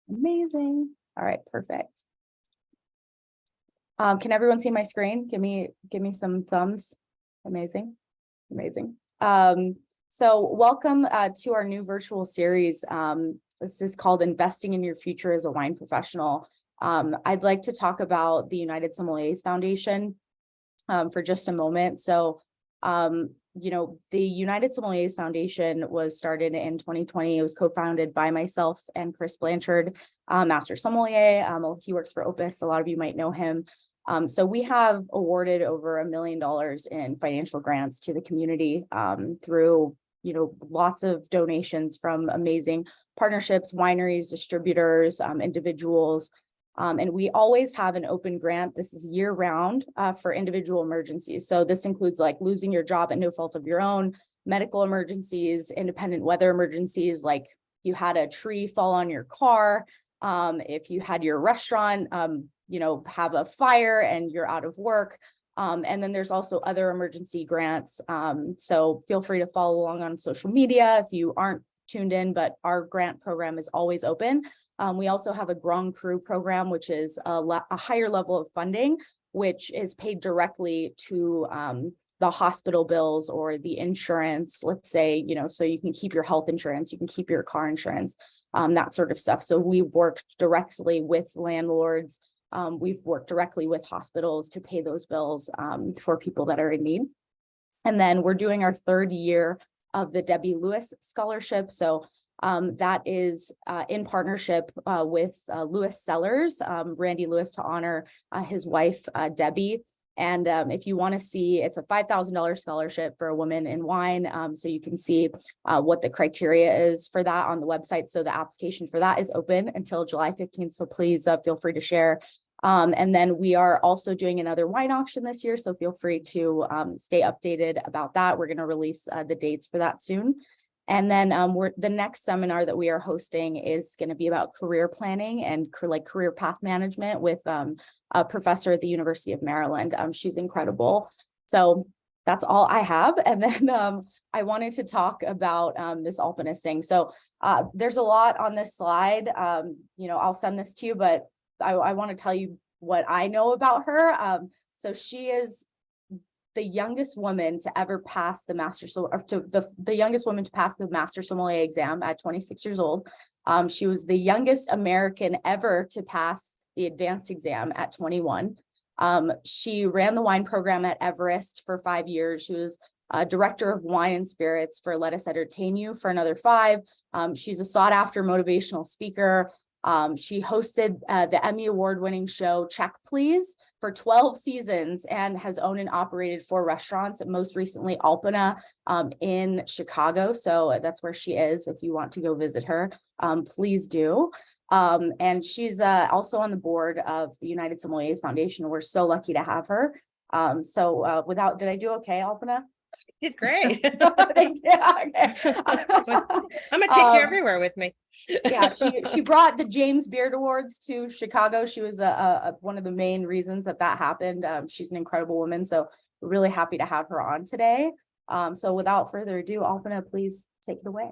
Amazing. All right, perfect. Can everyone see my screen? Give me some thumbs. Amazing. Amazing. So welcome to our new virtual series. This is called Investing in Your Future as a Wine Professional. I'd like to talk about the United Sommeliers Foundation for just a moment. So, the United Sommeliers Foundation was started in 2020. It was co-founded by myself and Chris Blanchard, Master Sommelier. He works for Opus. A lot of you might know him. So we have awarded over $1 million in financial grants to the community through, lots of donations from amazing partnerships, wineries, distributors, individuals. And we always have an open grant. This is year round for individual emergencies. So this includes like losing your job at no fault of your own, medical emergencies, independent weather emergencies, like you had a tree fall on your car, if you had your restaurant, have a fire and you're out of work. And then there's also other emergency grants. So feel free to follow along on social media if you aren't tuned in, but our grant program is always open. We also have a Grand Cru program, which is a higher level of funding, which is paid directly to the hospital bills or the insurance, let's say, so you can keep your health insurance, you can keep your car insurance, that sort of stuff. So we've worked directly with landlords. We've worked directly with hospitals to pay those bills for people that are in need. And then we're doing our third year of the Debbie Lewis Scholarship. So that is in partnership with Lewis Sellers, Randy Lewis, to honor his wife, Debbie. And if you want to see, it's a $5,000 scholarship for a woman in wine. So you can see what the criteria is for that on the website. So the application for that is open until July 15th. So please feel free to share. And then we are also doing another wine auction this year. So feel free to stay updated about that. We're going to release the dates for that soon. And then the next seminar that we are hosting is going to be about career planning and career path management with a professor at the University of Maryland. She's incredible. So that's all I have. And then I wanted to talk about this Alpinist thing. So there's a lot on this slide. I'll send this to you, but I want to tell you what I know about her. So she is the youngest woman to ever pass the the youngest woman to pass the Master Sommelier exam at 26 years old. She was the youngest American ever to pass the advanced exam at 21. She ran the wine program at Everest for 5 years. She was director of wine and spirits for Let Us Entertain You for another 5. She's a sought after motivational speaker. She hosted the Emmy award-winning show Check Please for 12 seasons and has owned and operated 4 restaurants, most recently Alpina in Chicago. So that's where she is. If you want to go visit her, please do. And she's also on the board of the United Sommeliers Foundation. We're so lucky to have her. Did I do okay, Alpina? You did great. Thank you. Okay. I'm gonna take you everywhere with me. Yeah, she brought the James Beard Awards to Chicago. She was one of the main reasons that happened. She's an incredible woman, so we're really happy to have her on today. So without further ado, Alpina, please take it away.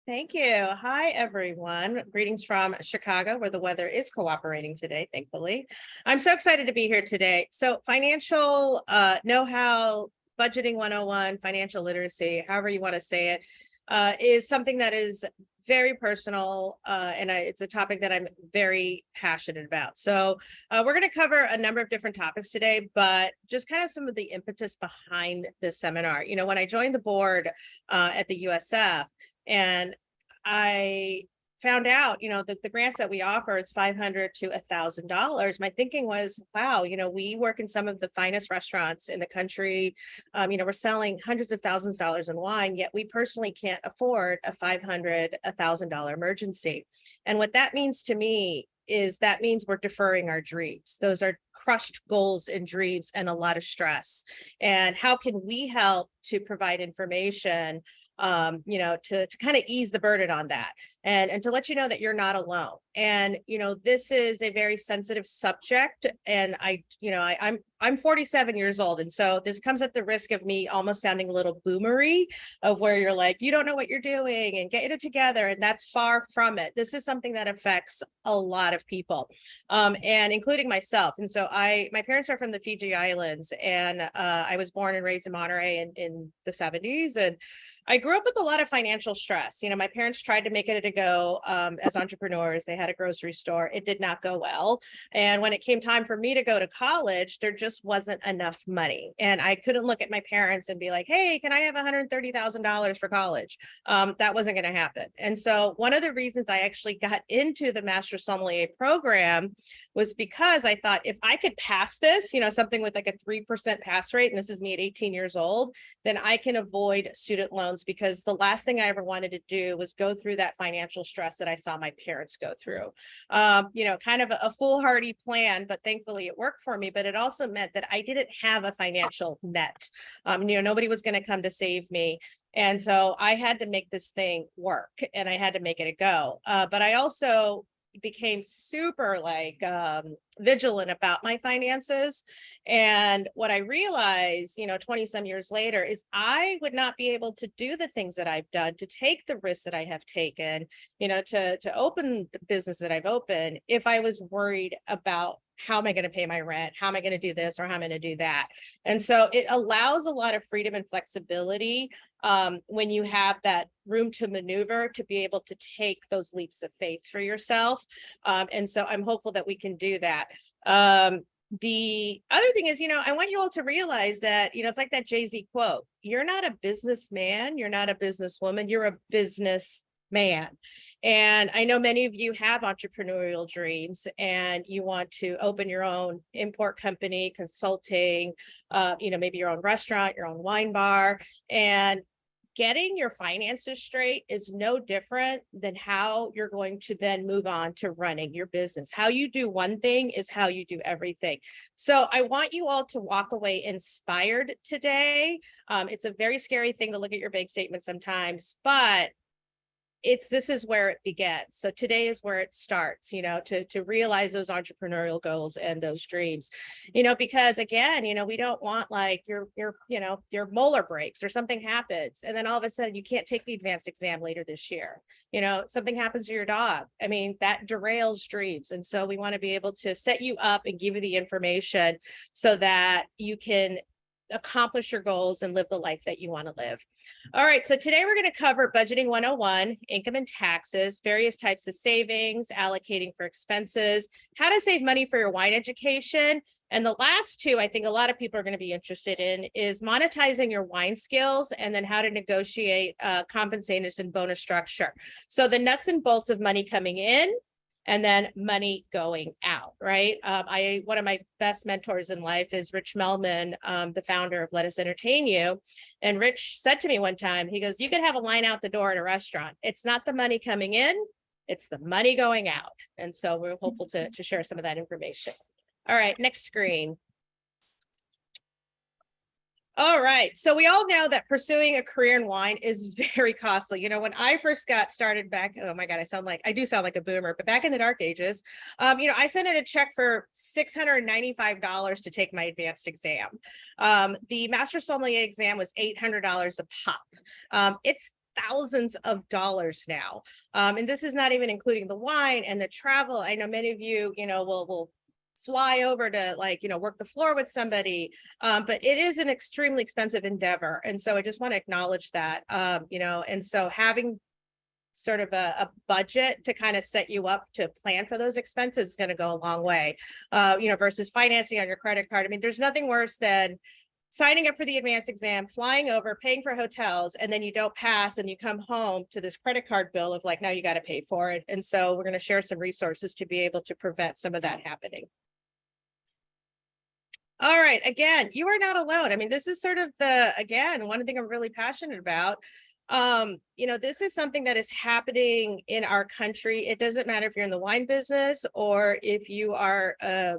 Thank you. Hi, everyone. Greetings from Chicago, where the weather is cooperating today, thankfully. I'm so excited to be here today. So financial know-how, budgeting 101, financial literacy, however you want to say it, is something that is very personal, and it's a topic that I'm very passionate about. So we're going to cover a number of different topics today, but just kind of some of the impetus behind this seminar. When I joined the board at the USF, and I found out, that the grants that we offer is $500 to $1,000. My thinking was, wow, we work in some of the finest restaurants in the country. We're selling hundreds of thousands of dollars in wine, yet we personally can't afford a $500, $1,000 emergency. And what that means to me is that means we're deferring our dreams. Those are crushed goals and dreams and a lot of stress. And how can we help to provide information, to kind of ease the burden on that? and to let you know that you're not alone. And, this is a very sensitive subject. And I'm 47 years old. And so this comes at the risk of me almost sounding a little boomery, of where you're like, you don't know what you're doing and get it together. And that's far from it. This is something that affects a lot of people, and including myself. And so my parents are from the Fiji Islands, and I was born and raised in Monterey in the 70s. And I grew up with a lot of financial stress. My parents tried to make it a go as entrepreneurs. They had a grocery store. It did not go well. And when it came time for me to go to college, there just wasn't enough money. And I couldn't look at my parents and be like, hey, can I have $130,000 for college? That wasn't going to happen. And so one of the reasons I actually got into the Master Sommelier program was because I thought, if I could pass this, something with like a 3% pass rate, and this is me at 18 years old, then I can avoid student loans, because the last thing I ever wanted to do was go through that financial stress that I saw my parents go through. Kind of a foolhardy plan, but thankfully it worked for me. But it also meant that I didn't have a financial net. Nobody was going to come to save me. And so I had to make this thing work, and I had to make it a go. But I also became super vigilant about my finances. And what I realized, 20 some years later, is I would not be able to do the things that I've done, to take the risks that I have taken, to open the business that I've opened, if I was worried about how am I going to pay my rent? How am I going to do this, or how am I going to do that? And so it allows a lot of freedom and flexibility when you have that room to maneuver, to be able to take those leaps of faith for yourself. And so I'm hopeful that we can do that. The other thing is, I want you all to realize that, it's like that Jay-Z quote: you're not a businessman, you're not a businesswoman, you're a businessman. And I know many of you have entrepreneurial dreams, and you want to open your own import company, consulting, maybe your own restaurant, your own wine bar. And getting your finances straight is no different than how you're going to then move on to running your business. How you do one thing is how you do everything. So I want you all to walk away inspired today. It's a very scary thing to look at your bank statement sometimes, but this is where it begins. So today is where it starts, to realize those entrepreneurial goals and those dreams, because again, we don't want like your molar breaks or something happens, and then all of a sudden you can't take the advanced exam later this year. Something happens to your dog. I mean, that derails dreams. And so we want to be able to set you up and give you the information so that you can accomplish your goals and live the life that you want to live. All right, so today we're going to cover budgeting 101, income and taxes, various types of savings, allocating for expenses, how to save money for your wine education. And the last two, I think a lot of people are going to be interested in, is monetizing your wine skills, and then how to negotiate compensation and bonus structure. So the nuts and bolts of money coming in, and then money going out, right? One of my best mentors in life is Rich Melman, the founder of Let Us Entertain You. And Rich said to me one time, he goes, you could have a line out the door at a restaurant. It's not the money coming in, it's the money going out. And so we're hopeful to share some of that information. All right, next screen. All right. So we all know that pursuing a career in wine is very costly. When I first got started back, oh my God, I do sound like a boomer, but back in the dark ages, I sent in a check for $695 to take my advanced exam. The Master Sommelier exam was $800 a pop. It's thousands of dollars now. And this is not even including the wine and the travel. I know many of you, will fly over to work the floor with somebody, but it is an extremely expensive endeavor. And so I just want to acknowledge that, and so having sort of a budget to kind of set you up to plan for those expenses is going to go a long way, versus financing on your credit card. I mean, there's nothing worse than signing up for the advanced exam, flying over, paying for hotels, and then you don't pass and you come home to this credit card bill of now you got to pay for it. And so we're going to share some resources to be able to prevent some of that happening. All right. Again, you are not alone. I mean, this is sort of one thing I'm really passionate about. This is something that is happening in our country. It doesn't matter if you're in the wine business or if you are, a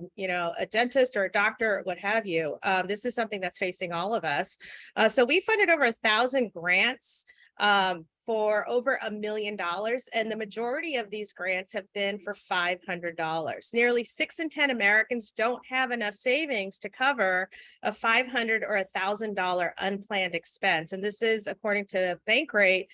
dentist or a doctor or what have you. This is something that's facing all of us. So we funded over 1,000 grants for over $1 million. And the majority of these grants have been for $500. Nearly 6 in 10 Americans don't have enough savings to cover a $500 or $1,000 unplanned expense. And this is according to Bankrate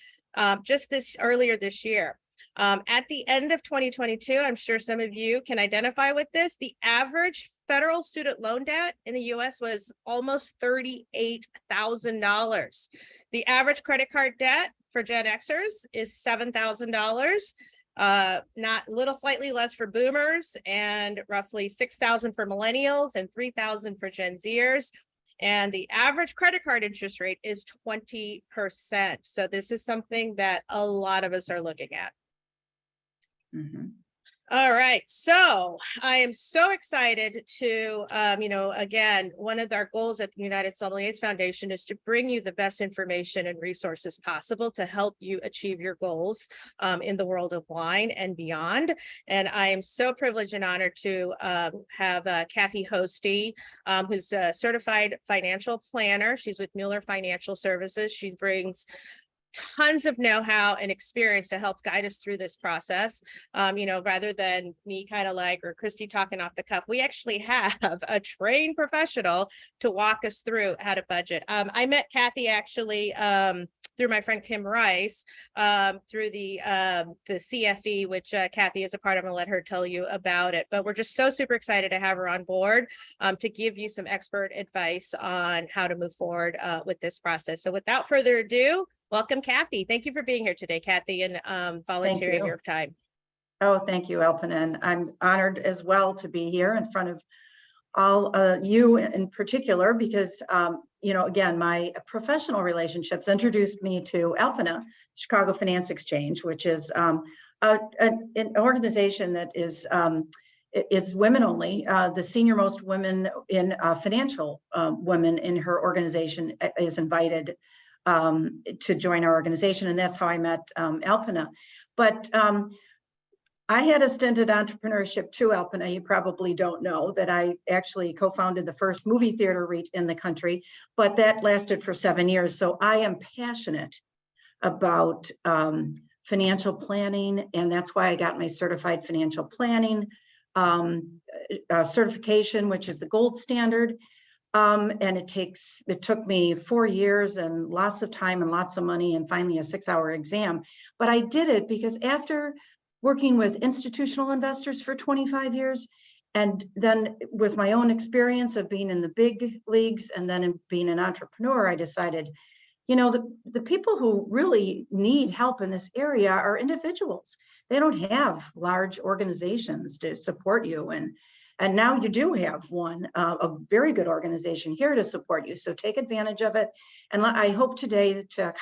just earlier this year. At the end of 2022, I'm sure some of you can identify with this. The average federal student loan debt in the US was almost $38,000. The average credit card debt for Gen Xers is $7,000. Slightly less for boomers, and roughly $6,000 for millennials and $3,000 for Gen Zers. And the average credit card interest rate is 20%. So this is something that a lot of us are looking at. Mm-hmm. All right, so I am so excited to, again, one of our goals at the United Sommeliers Foundation is to bring you the best information and resources possible to help you achieve your goals in the world of wine and beyond. And I am so privileged and honored to have Kathleen Hosty, who's a certified financial planner. She's with Mueller Financial Services. She brings tons of know-how and experience to help guide us through this process. Rather than me or Christy talking off the cuff, we actually have a trained professional to walk us through how to budget. I met Kathy actually through my friend Kim Rice, through the CFE, which Kathy is a part of. I'm gonna let her tell you about it. But we're just so super excited to have her on board to give you some expert advice on how to move forward with this process. So without further ado, welcome, Kathy. Thank you for being here today, Kathy, and volunteering your time. Oh, thank you, Alpina. And I'm honored as well to be here in front of all you in particular, because, again, my professional relationships introduced me to Alpina, Chicago Finance Exchange, which is an organization that is women only. The senior most women in financial women in her organization is invited to join our organization. And that's how I met Alpina. But I had a stint at entrepreneurship too, Alpina. You probably don't know that I actually co-founded the first movie theater REIT in the country, but that lasted for 7 years. So I am passionate about financial planning, and that's why I got my certified financial planning certification, which is the gold standard. And it took me 4 years and lots of time and lots of money and finally a 6-hour exam. But I did it because after working with institutional investors for 25 years, and then with my own experience of being in the big leagues and then in being an entrepreneur, I decided, the people who really need help in this area are individuals. They don't have large organizations to support you. And now you do have one, a very good organization here to support you. So take advantage of it. And I hope today to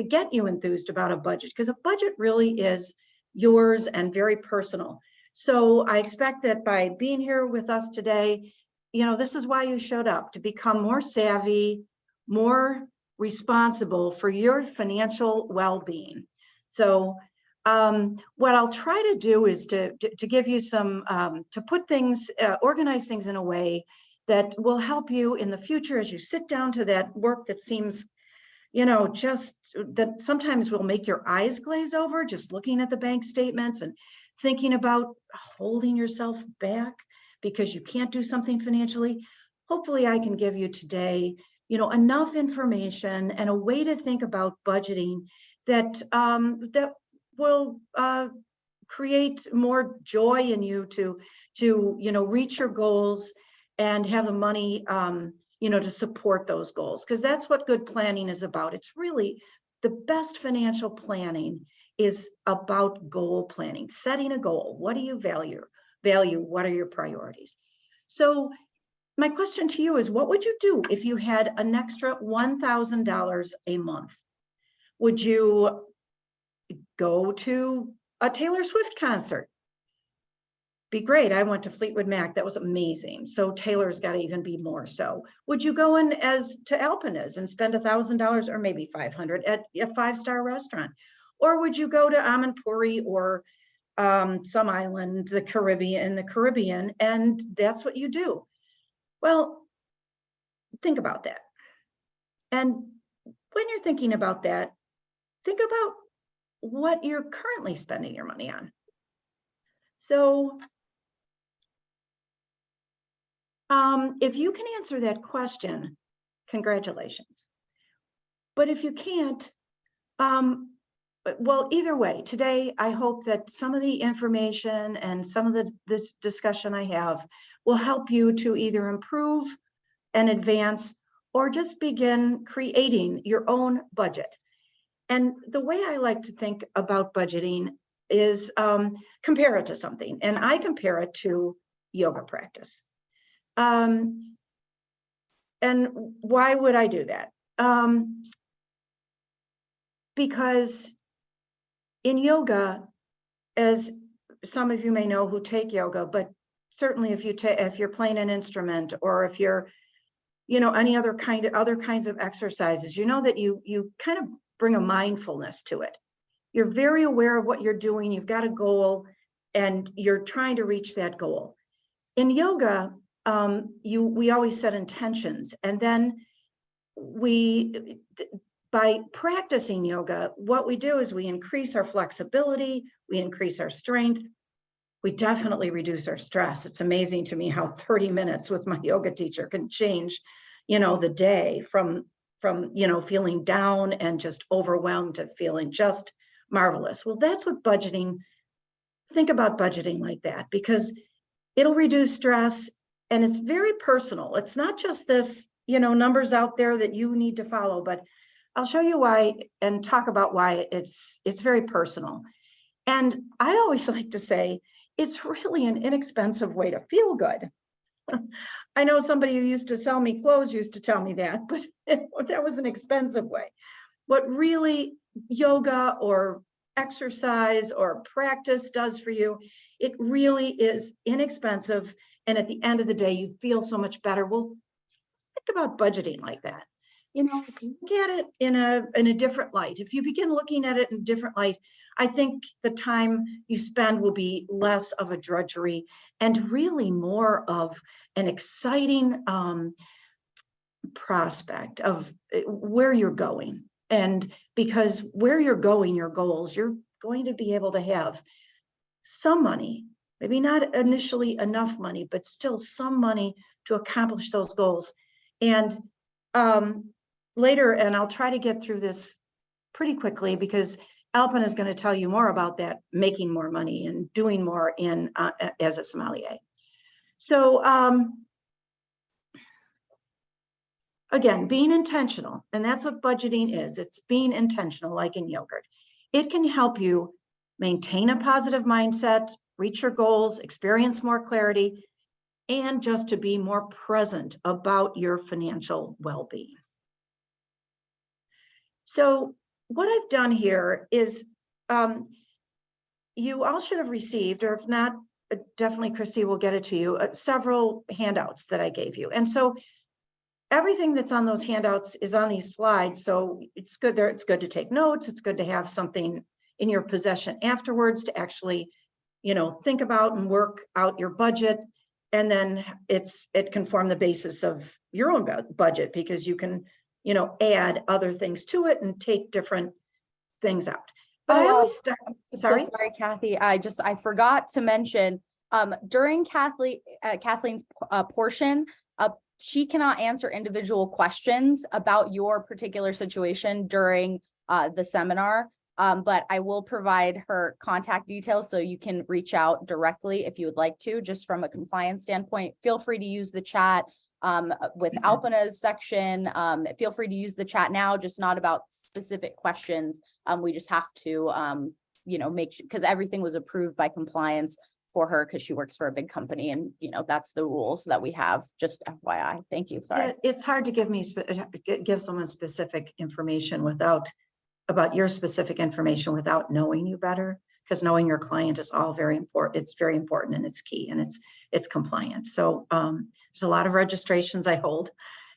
get you enthused about a budget, because a budget really is yours and very personal. So I expect that by being here with us today, this is why you showed up, to become more savvy, more responsible for your financial well-being. So what I'll try to do is to give you some, to put things, organize things in a way that will help you in the future as you sit down to that work that seems, just that sometimes will make your eyes glaze over, just looking at the bank statements and thinking about holding yourself back because you can't do something financially. Hopefully I can give you today, enough information and a way to think about budgeting that, that will create more joy in you to reach your goals and have the money to support those goals, because that's what good planning is about. It's really the best financial planning is about goal planning, setting a goal. What do you value? What are your priorities? So my question to you is, what would you do if you had an extra $1,000 a month? Would you go to a Taylor Swift concert? Be great. I went to Fleetwood Mac. That was amazing. So Taylor's got to even be more so. Would you go in to Alpina's and spend $1,000 or maybe $500 at a 5-star restaurant? Or would you go to Amanpuri or some island, the Caribbean, and that's what you do? Well, think about that. And when you're thinking about that, think about what you're currently spending your money on. So if you can answer that question, congratulations. But if you can't, well, either way, today, I hope that some of the information and some of the discussion I have will help you to either improve and advance or just begin creating your own budget. And the way I like to think about budgeting is compare it to something. And I compare it to yoga practice. And why would I do that? Because in yoga, as some of you may know who take yoga, but certainly if you're playing an instrument or if you're, any other kinds of exercises, that you kind of bring a mindfulness to it. You're very aware of what you're doing. You've got a goal and you're trying to reach that goal. In yoga, we always set intentions, and then by practicing yoga, what we do is we increase our flexibility, we increase our strength, we definitely reduce our stress. It's amazing to me how 30 minutes with my yoga teacher can change, the day from feeling down and just overwhelmed to feeling just marvelous. Well, that's what think about budgeting like that, because it'll reduce stress and it's very personal. It's not just this, numbers out there that you need to follow, but I'll show you why and talk about why it's very personal. And I always like to say, it's really an inexpensive way to feel good. I know somebody who used to sell me clothes used to tell me that, but that was an expensive way. What really yoga or exercise or practice does for you, it really is inexpensive. And at the end of the day, you feel so much better. Well, think about budgeting like that. Look at it in a different light. If you begin looking at it in a different light, I think the time you spend will be less of a drudgery and really more of an exciting prospect of where you're going. And because where you're going, your goals, you're going to be able to have some money, maybe not initially enough money, but still some money to accomplish those goals. And later, and I'll try to get through this pretty quickly because Alpina is going to tell you more about that, making more money and doing more as a sommelier. So again, being intentional, and that's what budgeting is. It's being intentional, like in yogurt. It can help you maintain a positive mindset, reach your goals, experience more clarity, and just to be more present about your financial well-being. So what I've done here is you all should have received, or if not, definitely Christy will get it to you, several handouts that I gave you. And so everything that's on those handouts is on these slides. So it's good there. It's good to take notes. It's good to have something in your possession afterwards to actually, think about and work out your budget. And then it can form the basis of your own budget, because you can, add other things to it and take different things out. But I always start. Sorry, so sorry, Kathy. I forgot to mention during Kathleen's portion, she cannot answer individual questions about your particular situation during the seminar. But I will provide her contact details so you can reach out directly if you would like to, just from a compliance standpoint. Feel free to use the chat with Alpina's section. Feel free to use the chat now, just not about specific questions. We just have to, make sure, because everything was approved by compliance for her because she works for a big company, and that's the rules that we have. Just FYI. Thank you. Sorry. It's hard to give someone specific information about your specific information without knowing you better, because knowing your client is all very important. It's very important and it's key, and it's compliant. So there's a lot of registrations I hold,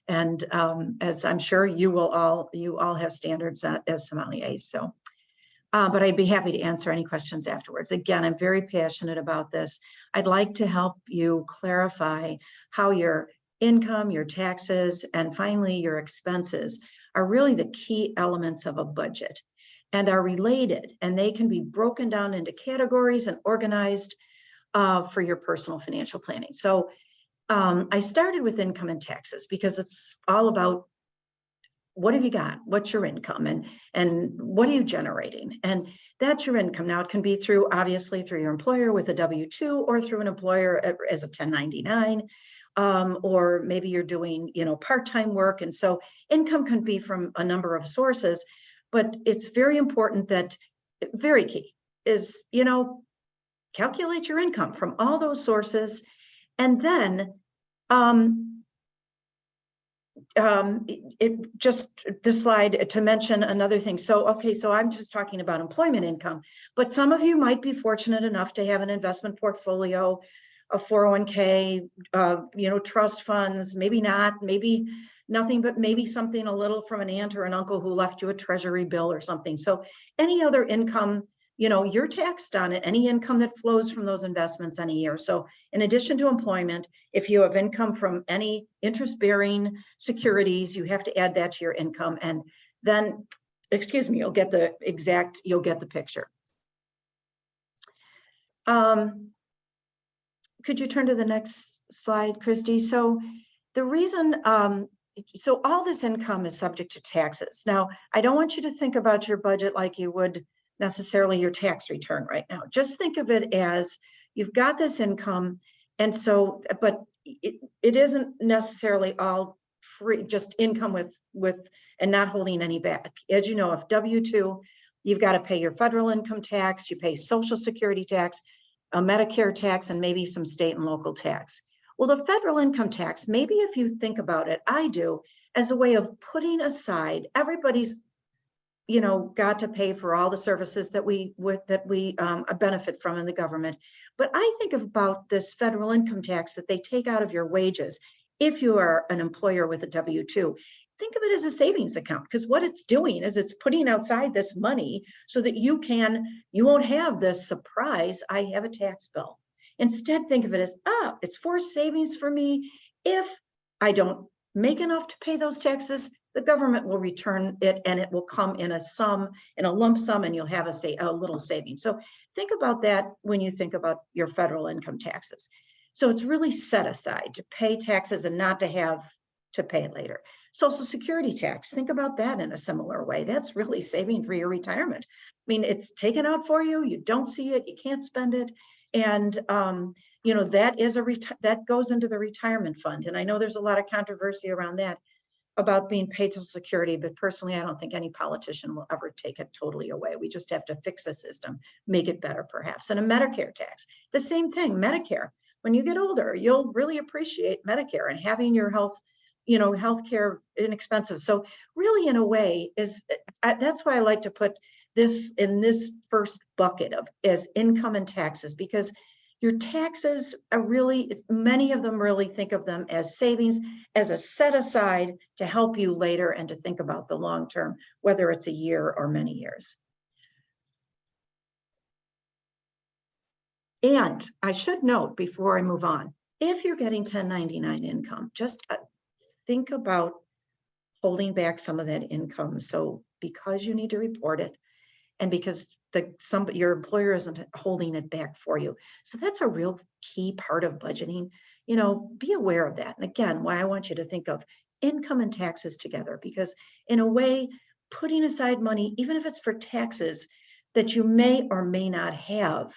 and as I'm sure you all have standards as sommeliers. So, but I'd be happy to answer any questions afterwards. Again, I'm very passionate about this. I'd like to help you clarify how your income, your taxes, and finally your expenses are really the key elements of a budget. and are related, and they can be broken down into categories and organized for your personal financial planning. So I started with income and taxes because it's all about what have you got? What's your income? And what are you generating? And that's your income. Now it can be through, obviously through your employer with a W-2 or through an employer as a 1099, or maybe you're doing, part-time work. And so income can be from a number of sources, but it's very important that, very key is, calculate your income from all those sources. And then this slide to mention another thing. So, okay, so I'm just talking about employment income, but some of you might be fortunate enough to have an investment portfolio, a 401k, trust funds, maybe not, maybe nothing, but maybe something a little from an aunt or an uncle who left you a treasury bill or something. So any other income, you're taxed on it, any income that flows from those investments any year. So in addition to employment, if you have income from any interest-bearing securities, you have to add that to your income. And then, you'll get the picture. Could you turn to the next slide, Christy? So the reason, so all this income is subject to taxes. Now, I don't want you to think about your budget like you would necessarily your tax return right now. Just think of it as you've got this income. And so, but it isn't necessarily all free, just income with and not holding any back. As you know, if W-2, you've got to pay your federal income tax, you pay Social Security tax, a Medicare tax, and maybe some state and local tax. Well, the federal income tax, maybe if you think about it, I do, as a way of putting aside, everybody's got to pay for all the services that we benefit from in the government. But I think about this federal income tax that they take out of your wages. If you are an employer with a W-2, think of it as a savings account, because what it's doing is it's putting outside this money so that you won't have this surprise, I have a tax bill. Instead, think of it as, it's for savings for me. If I don't make enough to pay those taxes, the government will return it and it will come in a lump sum, and you'll have a little savings. So think about that when you think about your federal income taxes. So it's really set aside to pay taxes and not to have to pay it later. Social Security tax, think about that in a similar way. That's really saving for your retirement. I mean, it's taken out for you, you don't see it, you can't spend it. And that goes into the retirement fund. And I know there's a lot of controversy around that, about being paid Social Security, but personally, I don't think any politician will ever take it totally away. We just have to fix the system, make it better perhaps. And a Medicare tax, the same thing, Medicare. When you get older, you'll really appreciate Medicare and having your healthcare inexpensive. So really, in a way, that's why I like to put this in this first bucket as income and taxes, because your taxes are really, many of them really think of them as savings, as a set aside to help you later and to think about the long term, whether it's a year or many years. And I should note before I move on, if you're getting 1099 income, just think about holding back some of that income. So because you need to report it, and because your employer isn't holding it back for you. So that's a real key part of budgeting. Be aware of that. And again, why I want you to think of income and taxes together, because in a way, putting aside money, even if it's for taxes that you may or may not have,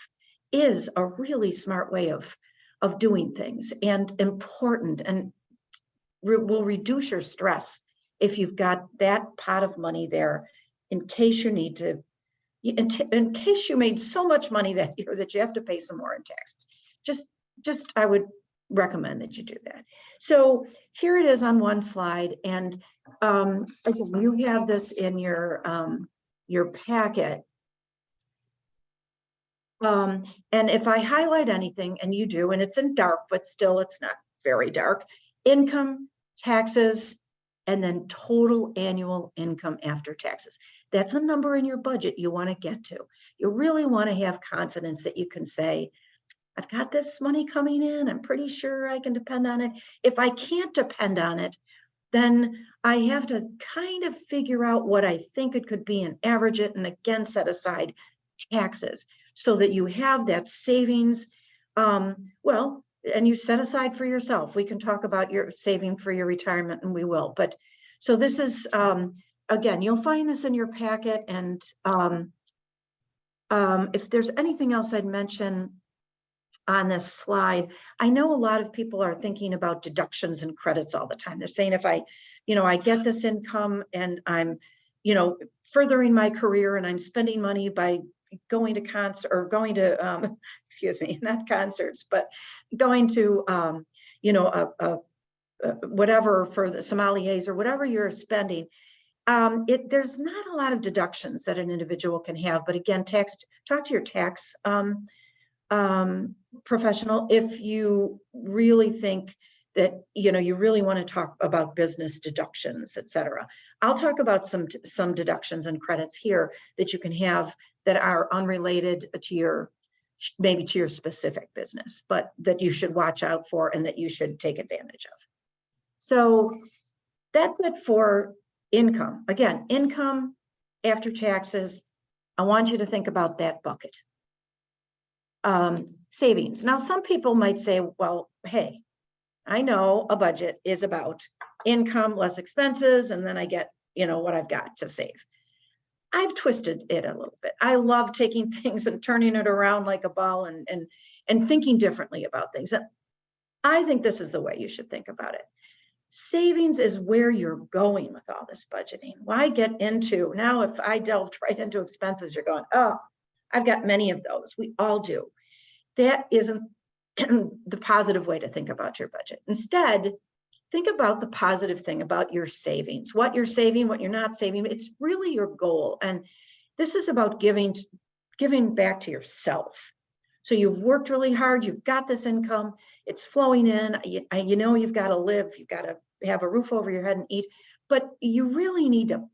is a really smart way of doing things, and important, and will reduce your stress if you've got that pot of money there in case you need to, in case you made so much money that year that you have to pay some more in taxes. Just I would recommend that you do that. So here it is on one slide, and again, you have this in your packet. And if I highlight anything, and you do, and it's in dark, but still it's not very dark, income, taxes, and then total annual income after taxes. That's a number in your budget you want to get to. You really want to have confidence that you can say, I've got this money coming in, I'm pretty sure I can depend on it. If I can't depend on it, then I have to kind of figure out what I think it could be and average it, and again, set aside taxes so that you have that savings. Well, and you set aside for yourself. We can talk about your saving for your retirement, and we will. But so this is, again, you'll find this in your packet. And if there's anything else I'd mention on this slide, I know a lot of people are thinking about deductions and credits all the time. They're saying, if I get this income and I'm, furthering my career and I'm spending money by going to concert or going to, excuse me, not concerts, but going to, whatever for the sommeliers or whatever you're spending. There's not a lot of deductions that an individual can have, but again, talk to your tax professional if you really think that you really want to talk about business deductions, et cetera. I'll talk about some deductions and credits here that you can have that are unrelated to maybe to your specific business, but that you should watch out for and that you should take advantage of. So that's it for income. Again, income after taxes. I want you to think about that bucket. Savings. Now, some people might say, well, hey, I know a budget is about income less expenses, and then I get, what I've got to save. I've twisted it a little bit. I love taking things and turning it around like a ball and thinking differently about things. And I think this is the way you should think about it. Savings is where you're going with all this budgeting. Why get into, now if I delved right into expenses, you're going, oh, I've got many of those. We all do. That isn't the positive way to think about your budget. Instead, think about the positive thing about your savings, what you're saving, what you're not saving. It's really your goal. And this is about giving back to yourself. So you've worked really hard. You've got this income. It's flowing in. You've got to live. You've got to have a roof over your head and eat. But you really need to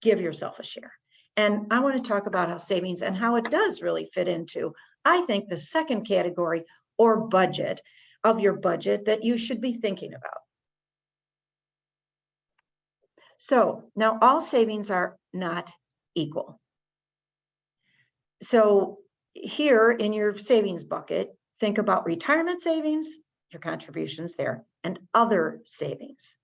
give yourself a share. And I want to talk about how savings and how it does really fit into, I think, the second category or budget of your budget that you should be thinking about. So now all savings are not equal. So here in your savings bucket, think about retirement savings, your contributions there, and other savings.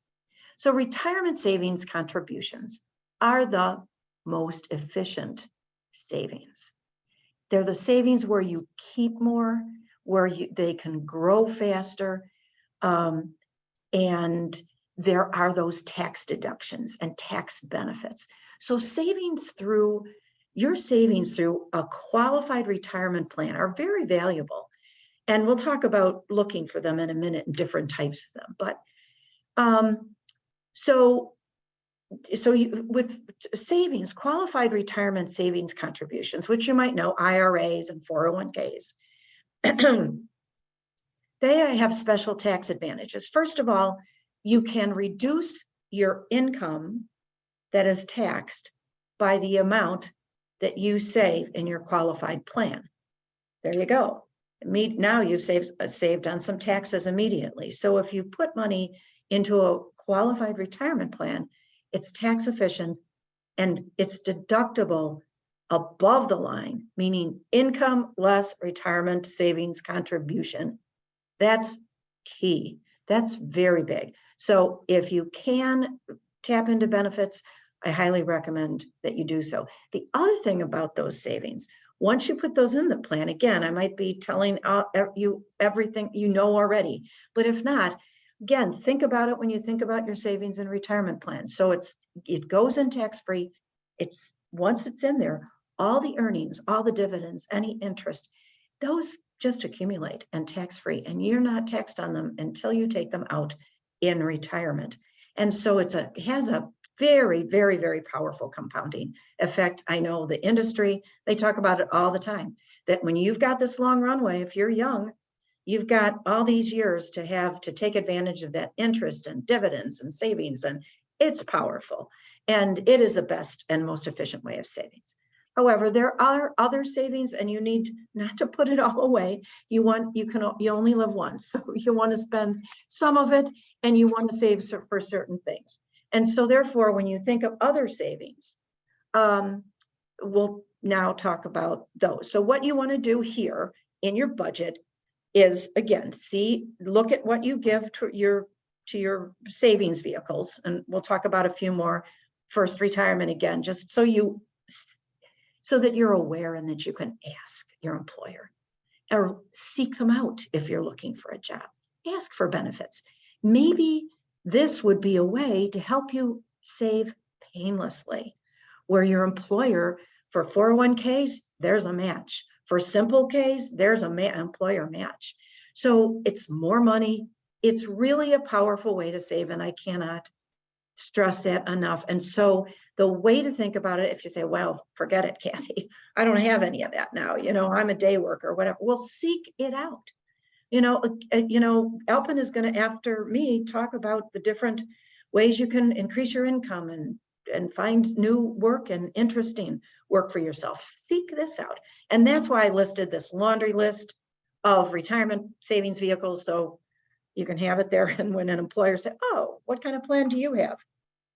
So retirement savings contributions are the most efficient savings. They're the savings where you keep more, where they can grow faster, and there are those tax deductions and tax benefits. So your savings through a qualified retirement plan are very valuable. And we'll talk about looking for them in a minute and different types of them. But with savings, qualified retirement savings contributions, which you might know, IRAs and 401ks, they have special tax advantages. First of all, you can reduce your income that is taxed by the amount that you save in your qualified plan. There you go. Now you've saved on some taxes immediately. So if you put money into a qualified retirement plan, it's tax efficient and it's deductible above the line, meaning income less retirement savings contribution. That's key. That's very big. So if you can tap into benefits, I highly recommend that you do so. The other thing about those savings, once you put those in the plan, again, I might be telling you everything you know already, but if not, again, think about it when you think about your savings and retirement plan. So it goes in tax-free. Once it's in there, all the earnings, all the dividends, any interest, those just accumulate and tax-free, and you're not taxed on them until you take them out in retirement. And so it has a very, very, very powerful compounding effect. I know the industry, they talk about it all the time, that when you've got this long runway, if you're young, you've got all these years to take advantage of that interest and dividends and savings, and it's powerful. And it is the best and most efficient way of savings. However, there are other savings, and you need not to put it all away. You only live once, so you want to spend some of it, and you want to save for certain things. And so therefore, when you think of other savings, we'll now talk about those. So what you want to do here in your budget is, again, look at what you give to your savings vehicles. And we'll talk about a few more. First, retirement again, just so that you're aware and that you can ask your employer or seek them out. If you're looking for a job, ask for benefits. Maybe this would be a way to help you save painlessly, where your employer, for 401ks, there's a match. For simple Ks, there's a employer match. So it's more money. It's really a powerful way to save, and I cannot stress that enough. And so the way to think about it, if you say, well, forget it, Kathy, I don't have any of that now, I'm a day worker or whatever. Well, seek it out. Alpin is going to, after me, talk about the different ways you can increase your income and find new work and interesting work for yourself. Seek this out. And that's why I listed this laundry list of retirement savings vehicles. So you can have it there. And when an employer says, oh, what kind of plan do you have?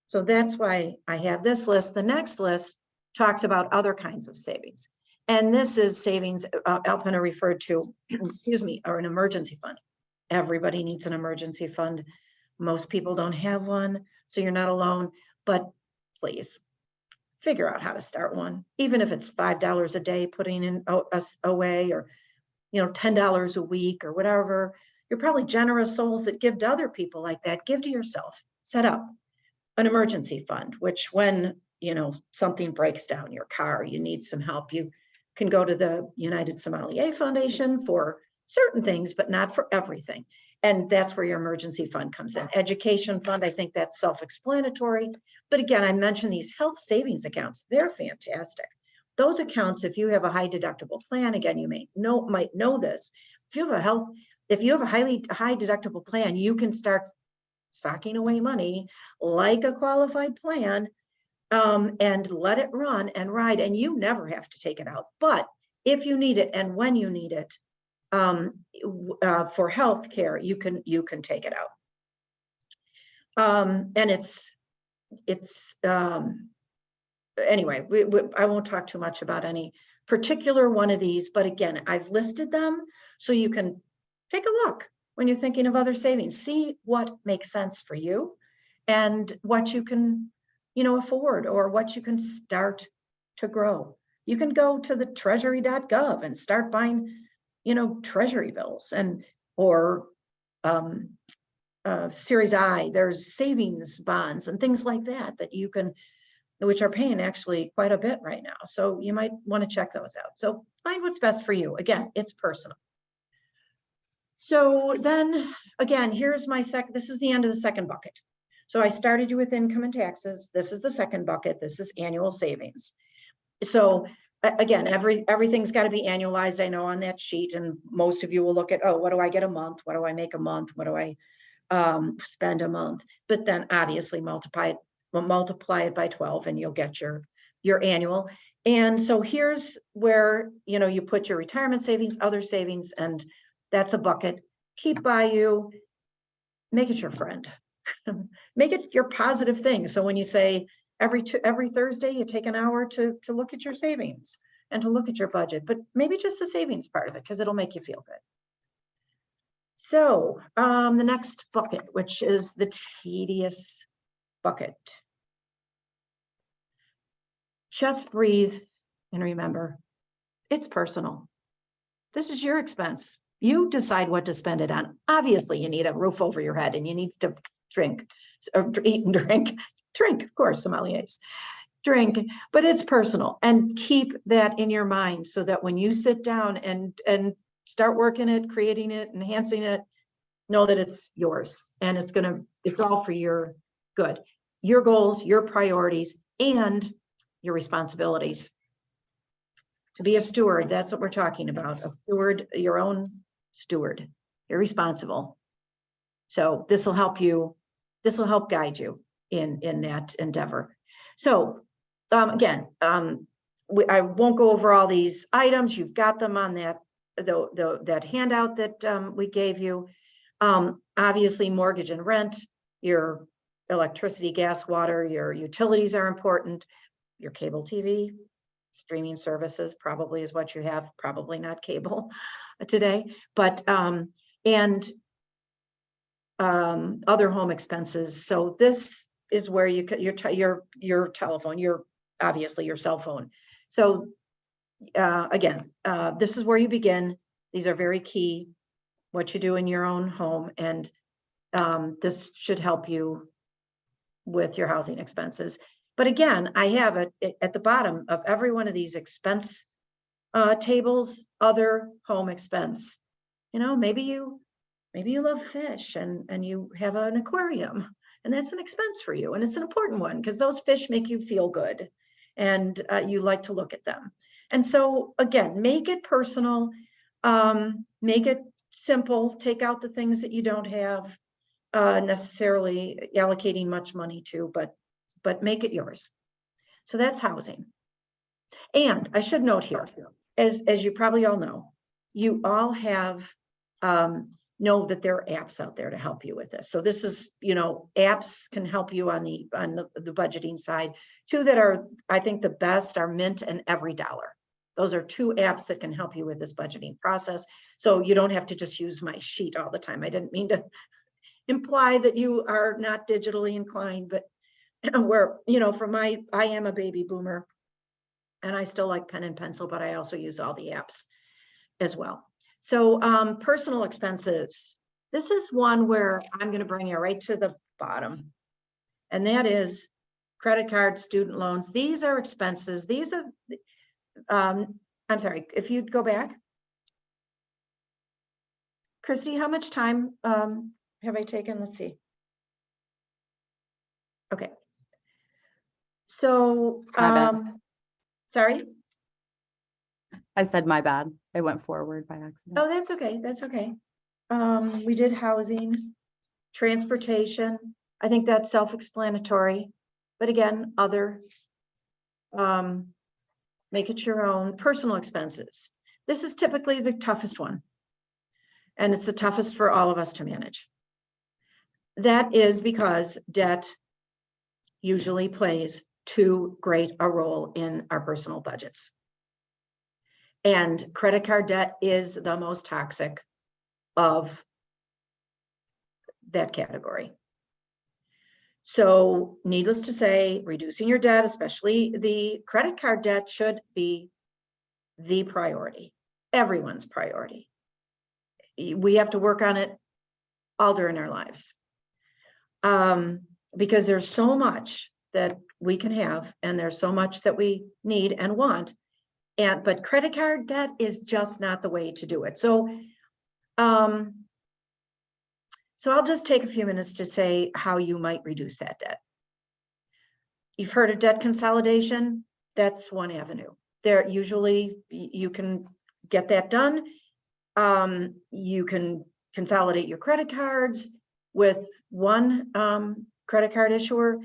So that's why I have this list. The next list talks about other kinds of savings. And this is savings, Alpina referred to, excuse me, or an emergency fund. Everybody needs an emergency fund. Most people don't have one, so you're not alone. But please figure out how to start one, even if it's $5 a day putting in away, or $10 a week or whatever. You're probably generous souls that give to other people like that. Give to yourself. Set up an emergency fund, which when something breaks down, your car, you need some help, you can go to the United Sommeliers Foundation for certain things, but not for everything. And that's where your emergency fund comes in. Education fund, I think that's self-explanatory. But again, I mentioned these health savings accounts. They're fantastic. Those accounts, if you have a high deductible plan, again, you might know this. If you have a high deductible plan, you can start socking away money like a qualified plan, and let it run and ride, and you never have to take it out. But if you need it and when you need it, for health care, you can take it out. And it's anyway, I won't talk too much about any particular one of these, but again, I've listed them so you can take a look when you're thinking of other savings. See what makes sense for you and what you can afford, or what you can start to grow. You can go to the treasury.gov and start buying treasury bills or Series I. There's savings bonds and things like that you can, which are paying actually quite a bit right now. So you might want to check those out. So find what's best for you. Again, it's personal. So then again, here's my this is the end of the second bucket. So I started you with income and taxes. This is the second bucket. This is annual savings. So again, everything's got to be annualized. I know on that sheet, and most of you will look at, oh, what do I get a month? What do I make a month? What do I spend a month? But then obviously multiply it by 12 and you'll get your annual. And so here's where, you put your retirement savings, other savings, and that's a bucket. Keep by you, make it your friend. Make it your positive thing. So when you say every Thursday, you take an hour to look at your savings and to look at your budget, but maybe just the savings part of it, because it'll make you feel good. So the next bucket, which is the tedious bucket. Just breathe and remember, it's personal. This is your expense. You decide what to spend it on. Obviously, you need a roof over your head and you need to eat and drink, of course, sommeliers drink, but it's personal. And keep that in your mind so that when you sit down and start working it, creating it, enhancing it, know that it's yours and it's all for your good, your goals, your priorities, and your responsibilities. To be a steward, that's what we're talking about. A steward, your own steward. You're responsible. So this will help you. This will help guide you in that endeavor. So again, I won't go over all these items. You've got them on that handout that we gave you. Obviously, mortgage and rent, your electricity, gas, water, your utilities are important, your cable TV, streaming services probably is what you have, probably not cable today, but and other home expenses. So this is where you your telephone, obviously your cell phone. So again, this is where you begin. These are very key, what you do in your own home, and this should help you with your housing expenses. But again, I have it at the bottom of every one of these expense tables, other home expense. You know, maybe you love fish and you have an aquarium, and that's an expense for you, and it's an important one because those fish make you feel good, and you like to look at them. And so again, make it personal, make it simple, take out the things that you don't have necessarily allocating much money to, but make it yours. So that's housing. And I should note here, as you probably all know, you all have know that there are apps out there to help you with this. So this is, you know, apps can help you on the budgeting side. Two that are, I think, the best are Mint and Every Dollar. Those are two apps that can help you with this budgeting process. So you don't have to just use my sheet all the time. I didn't mean to imply that you are not digitally inclined, but where, you know, I am a baby boomer and I still like pen and pencil, but I also use all the apps as well. So personal expenses. This is one where I'm going to bring you right to the bottom. And that is credit cards, student loans. These are expenses. These are, I'm sorry, if you'd go back. Christy, how much time have I taken? Let's see. Okay. So, My bad. sorry. I said my bad. I went forward by accident. Oh, that's okay. That's okay. We did housing, transportation. I think that's self-explanatory, but again, other, make it your own. Personal expenses. This is typically the toughest one. And it's the toughest for all of us to manage. That is because debt usually plays too great a role in our personal budgets. And credit card debt is the most toxic of that category. So needless to say, reducing your debt, especially the credit card debt, should be the priority, everyone's priority. We have to work on it all during our lives. Because there's so much that we can have, and there's so much that we need and want. But credit card debt is just not the way to do it. So I'll just take a few minutes to say how you might reduce that debt. You've heard of debt consolidation. That's one avenue. There usually you can get that done. You can consolidate your credit cards with one credit card issuer,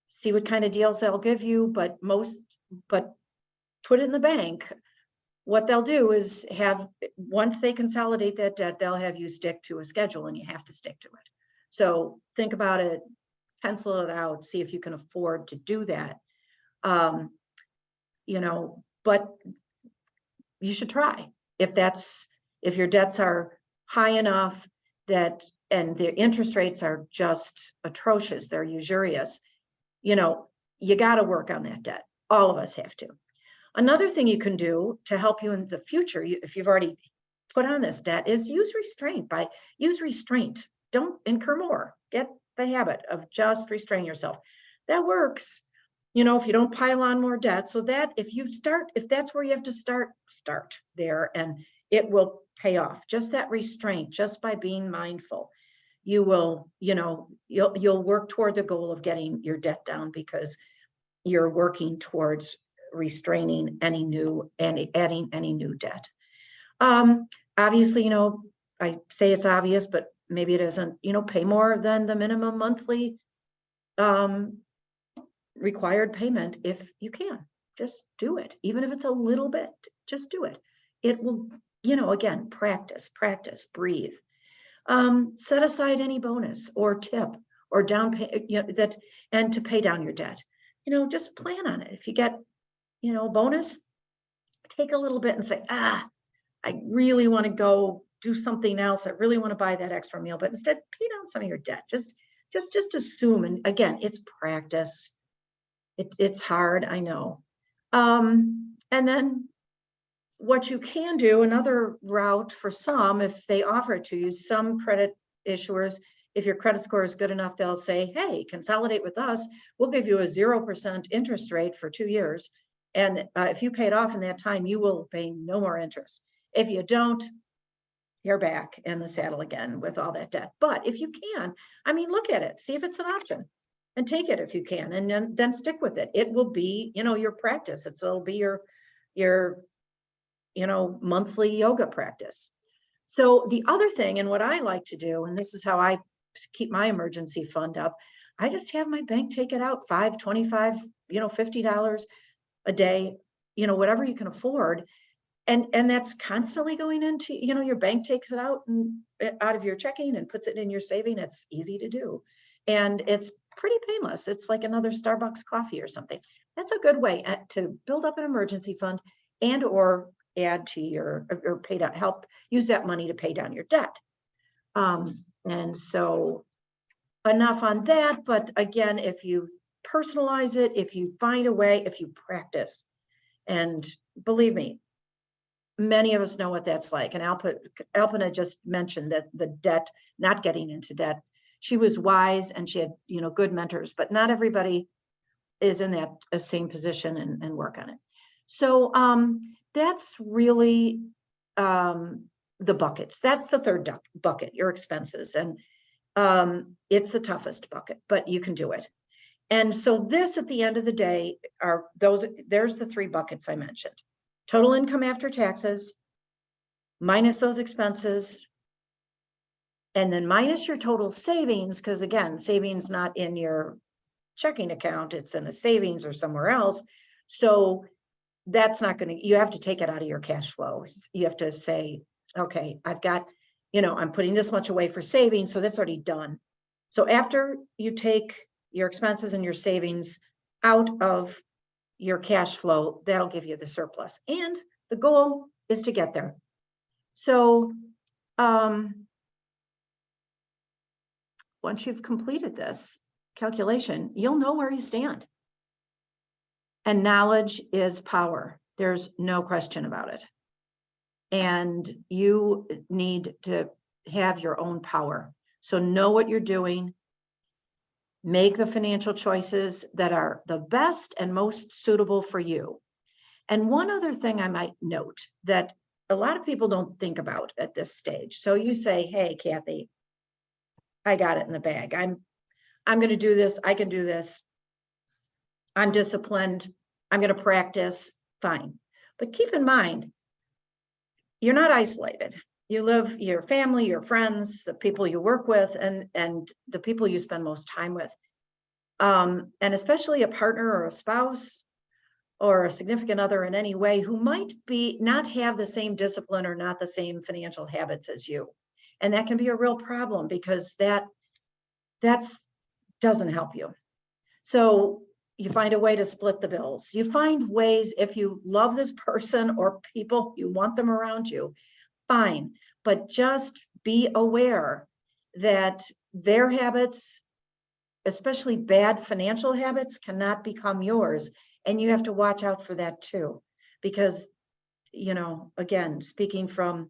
see what kind of deals they'll give you, but put it in the bank. What they'll do is once they consolidate that debt, they'll have you stick to a schedule, and you have to stick to it. So think about it, pencil it out, see if you can afford to do that. You know, but you should try. If your debts are high enough and the interest rates are just atrocious, they're usurious, you know, you got to work on that debt. All of us have to. Another thing you can do to help you in the future, if you've already put on this debt, is use restraint. Don't incur more. Get the habit of just restraining yourself. That works. You know, if you don't pile on more debt, so that if that's where you have to start there, and it will pay off. Just that restraint, just by being mindful, you will, you know, you'll work toward the goal of getting your debt down, because you're working towards restraining any new and adding any new debt. Obviously, you know, I say it's obvious, but maybe it isn't, you know, pay more than the minimum monthly required payment if you can. Just do it. Even if it's a little bit, just do it. It will, you know, again, practice, breathe. Set aside any bonus or tip or down pay, that, and to pay down your debt. Just plan on it. If you get, a bonus, take a little bit and say, I really want to go do something else. I really want to buy that extra meal, but instead pay down some of your debt. Just assume. And again, it's practice. It's hard, I know. And then what you can do, another route for some, if they offer it to you, some credit issuers, if your credit score is good enough, they'll say, hey, consolidate with us. We'll give you a 0% interest rate for 2 years. And if you pay it off in that time, you will pay no more interest. If you don't, you're back in the saddle again with all that debt. But if you can, look at it, see if it's an option and take it if you can, and then stick with it. It will be, your practice. It'll be your monthly yoga practice. So the other thing, and what I like to do, and this is how I keep my emergency fund up, I just have my bank take it out, $5, $25, $50 a day, whatever you can afford. And that's constantly going into, your bank takes it out of your checking and puts it in your saving. It's easy to do. And it's pretty painless. It's like another Starbucks coffee or something. That's a good way to build up an emergency fund and or add to your, or pay down, help use that money to pay down your debt. And so enough on that. But again, if you personalize it, if you find a way, if you practice, and believe me, many of us know what that's like. And Alpina just mentioned that the debt, not getting into debt, she was wise and she had, good mentors, but not everybody is in that same position and work on it. So that's really the buckets. That's the third bucket, your expenses. And it's the toughest bucket, but you can do it. And so this, at the end of the day, there's the 3 buckets I mentioned. Total income after taxes, minus those expenses, and then minus your total savings, because again, savings not in your checking account, it's in a savings or somewhere else. So that's not going to, you have to take it out of your cash flow. You have to say, okay, I've got, I'm putting this much away for savings, so that's already done. So after you take your expenses and your savings out of your cash flow, that'll give you the surplus. And the goal is to get there. So once you've completed this calculation, you'll know where you stand. And knowledge is power. There's no question about it. And you need to have your own power. So know what you're doing. Make the financial choices that are the best and most suitable for you. And one other thing I might note that a lot of people don't think about at this stage. So you say, hey, Kathy, I got it in the bag. I'm going to do this. I can do this. I'm disciplined. I'm going to practice. Fine. But keep in mind, you're not isolated. You live, your family, your friends, the people you work with, and the people you spend most time with. And especially a partner or a spouse or a significant other in any way who might be not have the same discipline or not the same financial habits as you. And that can be a real problem because that's doesn't help you. So you find a way to split the bills. You find ways, if you love this person or people, you want them around you, fine. But just be aware that their habits, especially bad financial habits, cannot become yours. And you have to watch out for that too. Because, again, speaking from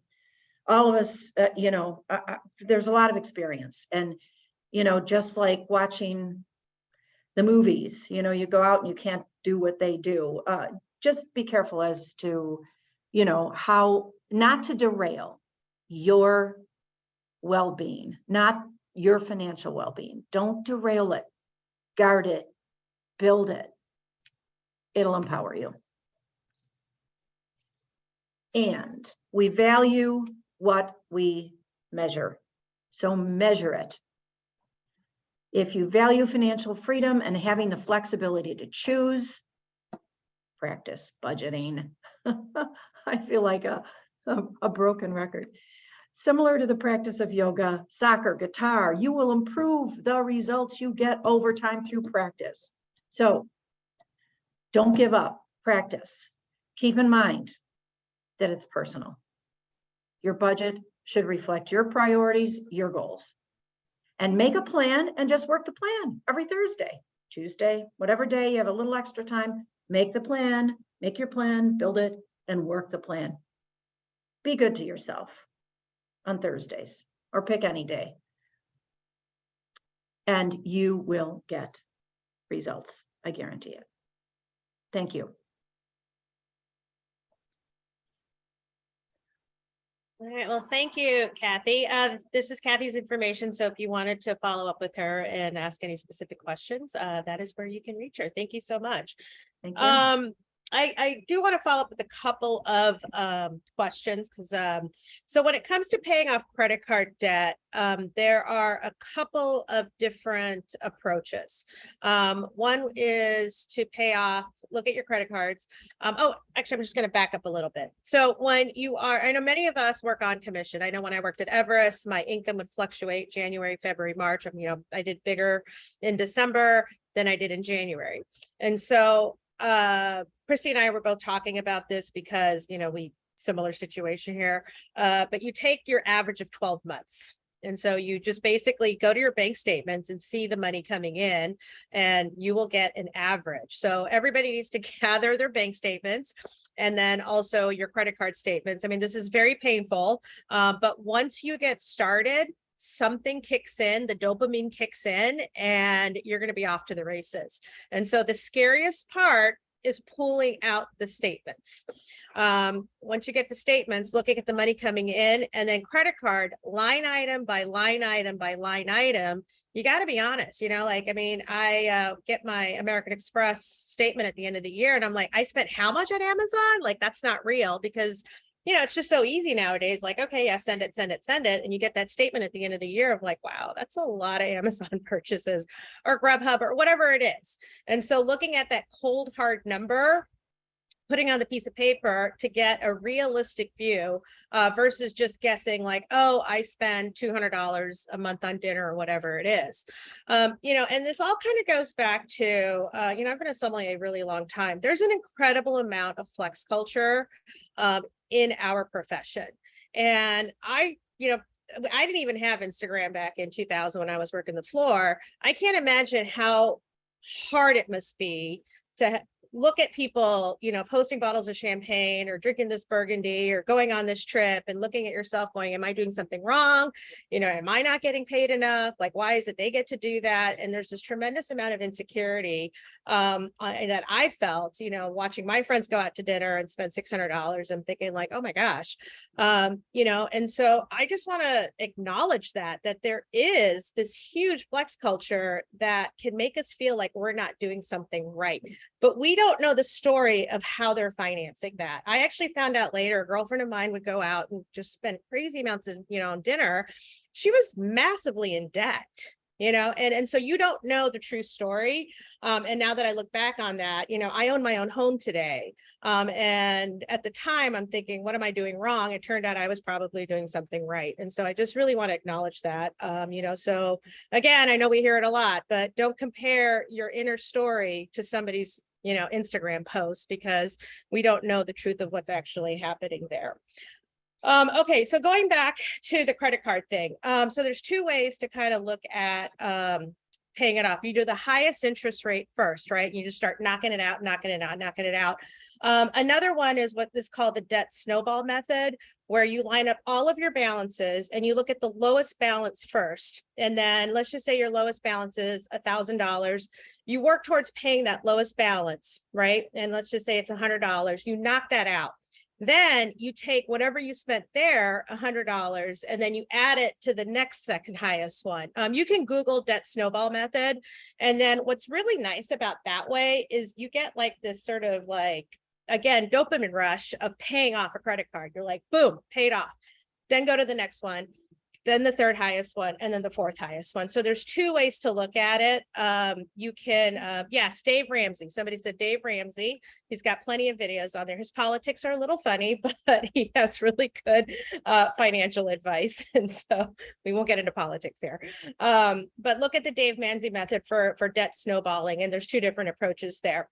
all of us, there's a lot of experience. And, just like watching the movies, you go out and you can't do what they do. Just be careful as to, how not to derail your well-being, not your financial well-being. Don't derail it, guard it, build it. It'll empower you. And we value what we measure. So measure it. If you value financial freedom and having the flexibility to choose, practice budgeting. I feel like a broken record. Similar to the practice of yoga, soccer, guitar, you will improve the results you get over time through practice. So don't give up, practice. Keep in mind that it's personal. Your budget should reflect your priorities, your goals. And make a plan and just work the plan every Thursday, Tuesday, whatever day you have a little extra time, make the plan, make your plan, build it, and work the plan. Be good to yourself on Thursdays, or pick any day. And you will get results. I guarantee it. Thank you. All right, well, thank you, Kathy. This is Kathy's information. So if you wanted to follow up with her and ask any specific questions, that is where you can reach her. Thank you so much. Thank you. I do want to follow up with a couple of questions because so when it comes to paying off credit card debt, there are a couple of different approaches. One is to pay off, look at your credit cards. Oh, actually, I'm just going to back up a little bit. So when you are, I know many of us work on commission. I know when I worked at Everest, my income would fluctuate January, February, March. I did bigger in December than I did in January. And so Christy and I were both talking about this because, similar situation here, but you take your average of 12 months. And so you just basically go to your bank statements and see the money coming in, and you will get an average. So everybody needs to gather their bank statements and then also your credit card statements. I mean, this is very painful, but once you get started, something kicks in, the dopamine kicks in, and you're going to be off to the races. And so the scariest part is pulling out the statements. Once you get the statements, looking at the money coming in, and then credit card line item by line item by line item, you got to be honest, I get my American Express statement at the end of the year and I'm like, I spent how much at Amazon? Like, that's not real, because it's just so easy nowadays. Like, okay, yeah, send it. And you get that statement at the end of the year of like, wow, that's a lot of Amazon purchases or Grubhub or whatever it is. And so looking at that cold, hard number, putting on the piece of paper to get a realistic view versus just guessing like, oh, I spend $200 a month on dinner or whatever it is. And this all kind of goes back to, I've been a sommelier a really long time. There's an incredible amount of flex culture in our profession. And I didn't even have Instagram back in 2000 when I was working the floor. I can't imagine how hard it must be to look at people, posting bottles of champagne or drinking this Burgundy or going on this trip and looking at yourself going, am I doing something wrong? Am I not getting paid enough? Like, why is it they get to do that? And there's this tremendous amount of insecurity that I felt, watching my friends go out to dinner and spend $600. I'm thinking like, oh my gosh, and so I just want to acknowledge that there is this huge flex culture that can make us feel like we're not doing something right. But we don't know the story of how they're financing that. I actually found out later, a girlfriend of mine would go out and just spend crazy amounts of, on dinner. She was massively in debt, and so you don't know the true story. And now that I look back on that, I own my own home today. And at the time I'm thinking, what am I doing wrong? It turned out I was probably doing something right. And so I just really want to acknowledge that, so again, I know we hear it a lot, but don't compare your inner story to somebody's Instagram posts, because we don't know the truth of what's actually happening there. Okay, so going back to the credit card thing. So there's two ways to kind of look at paying it off. You do the highest interest rate first, right? You just start knocking it out. Another one is what is called the debt snowball method, where you line up all of your balances and you look at the lowest balance first. And then let's just say your lowest balance is $1,000. You work towards paying that lowest balance, right? And let's just say it's $100. You knock that out. Then you take whatever you spent there, $100, and then you add it to the next second highest one. You can Google debt snowball method. And then what's really nice about that way is you get like this sort of like, again, dopamine rush of paying off a credit card. You're like, boom, paid off. Then go to the next one. then the third highest one, and then the fourth highest one. So there's two ways to look at it. You can, yes, Dave Ramsey. Somebody said Dave Ramsey. He's got plenty of videos on there. His politics are a little funny, but he has really good financial advice. And so we won't get into politics here. But look at the Dave Ramsey method for debt snowballing, and there's two different approaches there.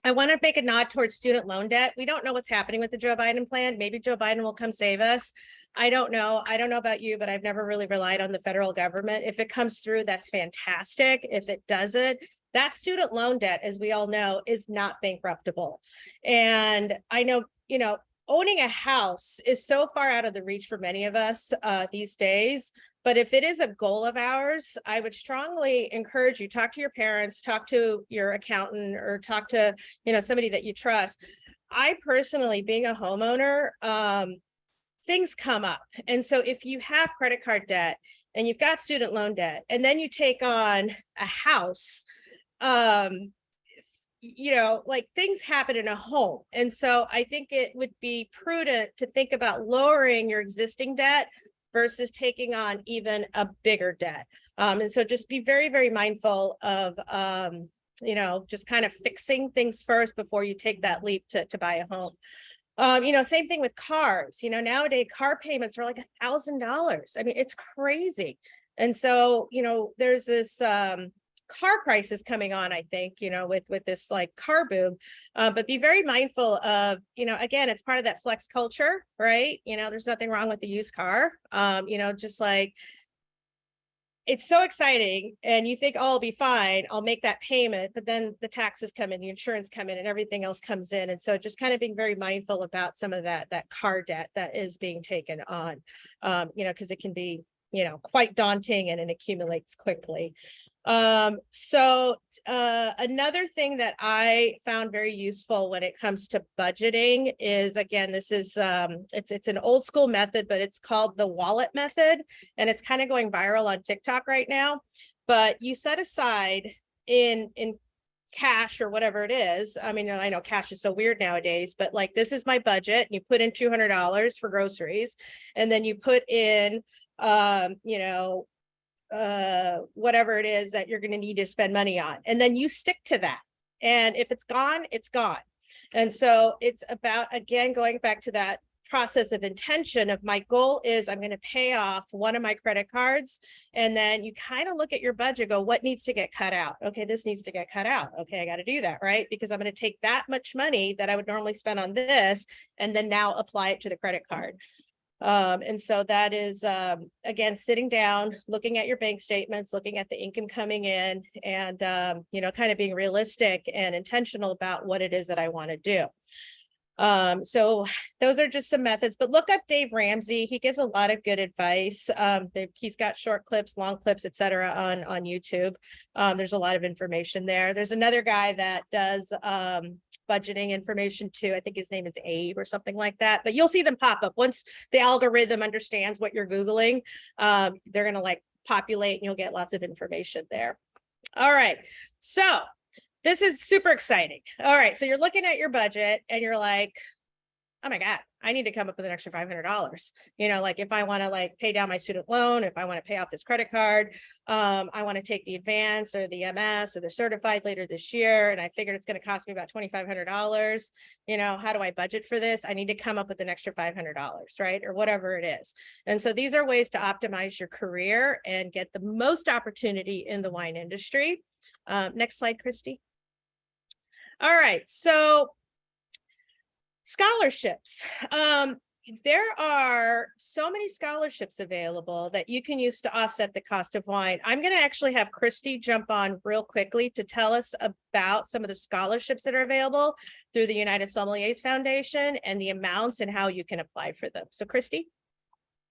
I want to make a nod towards student loan debt. We don't know what's happening with the Joe Biden plan. Maybe Joe Biden will come save us. I don't know. I don't know about you, but I've never really relied on the federal government. If it comes through, that's fantastic. If it doesn't, that student loan debt, as we all know, is not bankruptable. And I know, owning a house is so far out of the reach for many of us these days. But if it is a goal of ours, I would strongly encourage you, talk to your parents, talk to your accountant, or talk to, somebody that you trust. I personally, being a homeowner, things come up. And so if you have credit card debt and you've got student loan debt, and then you take on a house, things happen in a home. And so I think it would be prudent to think about lowering your existing debt versus taking on even a bigger debt. And so just be very, very mindful of, just kind of fixing things first before you take that leap to buy a home. Same thing with cars. Nowadays car payments are like $1,000. I mean, it's crazy. And so, there's this car crisis coming on, I think, with this like car boom, but be very mindful of, again, it's part of that flex culture, right? There's nothing wrong with the used car. Just like, it's so exciting and you think, oh, I'll be fine, I'll make that payment, but then the taxes come in, the insurance come in, and everything else comes in. And so just kind of being very mindful about some of that car debt that is being taken on, because it can be, quite daunting and it accumulates quickly. Another thing that I found very useful when it comes to budgeting is, again, this is, it's an old school method, but it's called the wallet method, and it's kind of going viral on TikTok right now. But you set aside in cash or whatever it is. I mean, I know cash is so weird nowadays, but like, this is my budget. You put in $200 for groceries, and then you put in, whatever it is that you're going to need to spend money on. And then you stick to that. And if it's gone, it's gone. And so it's about, again, going back to that process of intention of my goal is I'm going to pay off one of my credit cards. And then you kind of look at your budget, go, what needs to get cut out? Okay, this needs to get cut out. Okay, I got to do that, right? Because I'm going to take that much money that I would normally spend on this and then now apply it to the credit card. And so that is, again, sitting down, looking at your bank statements, looking at the income coming in, and, kind of being realistic and intentional about what it is that I want to do. So those are just some methods, but look up Dave Ramsey. He gives a lot of good advice. He's got short clips, long clips, etc. on YouTube. There's a lot of information there. There's another guy that does, budgeting information too. I think his name is Abe or something like that, but you'll see them pop up once the algorithm understands what you're Googling. They're going to like populate and you'll get lots of information there. All right. So this is super exciting. All right. So you're looking at your budget and you're like, oh my God, I need to come up with an extra $500. Like if I want to like pay down my student loan, if I want to pay off this credit card, I want to take the advanced or the MS or the certified later this year. And I figured it's going to cost me about $2,500. How do I budget for this? I need to come up with an extra $500, right? Or whatever it is. And so these are ways to optimize your career and get the most opportunity in the wine industry. Next slide, Christy. All right. So scholarships. There are so many scholarships available that you can use to offset the cost of wine. I'm going to actually have Christy jump on real quickly to tell us about some of the scholarships that are available through the United Sommeliers Foundation and the amounts and how you can apply for them. So Christy.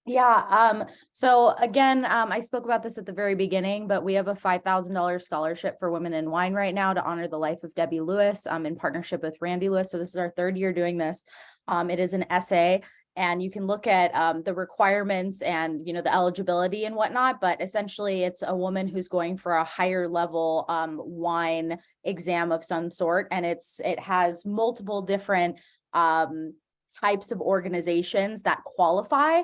Yeah. So again, I spoke about this at the very beginning, but we have a $5,000 scholarship for women in wine right now to honor the life of Debbie Lewis, in partnership with Randy Lewis. So this is our third year doing this. It is an essay, and you can look at the requirements and, the eligibility and whatnot, but essentially it's a woman who's going for a higher level wine exam of some sort. And it has multiple different types of organizations that qualify.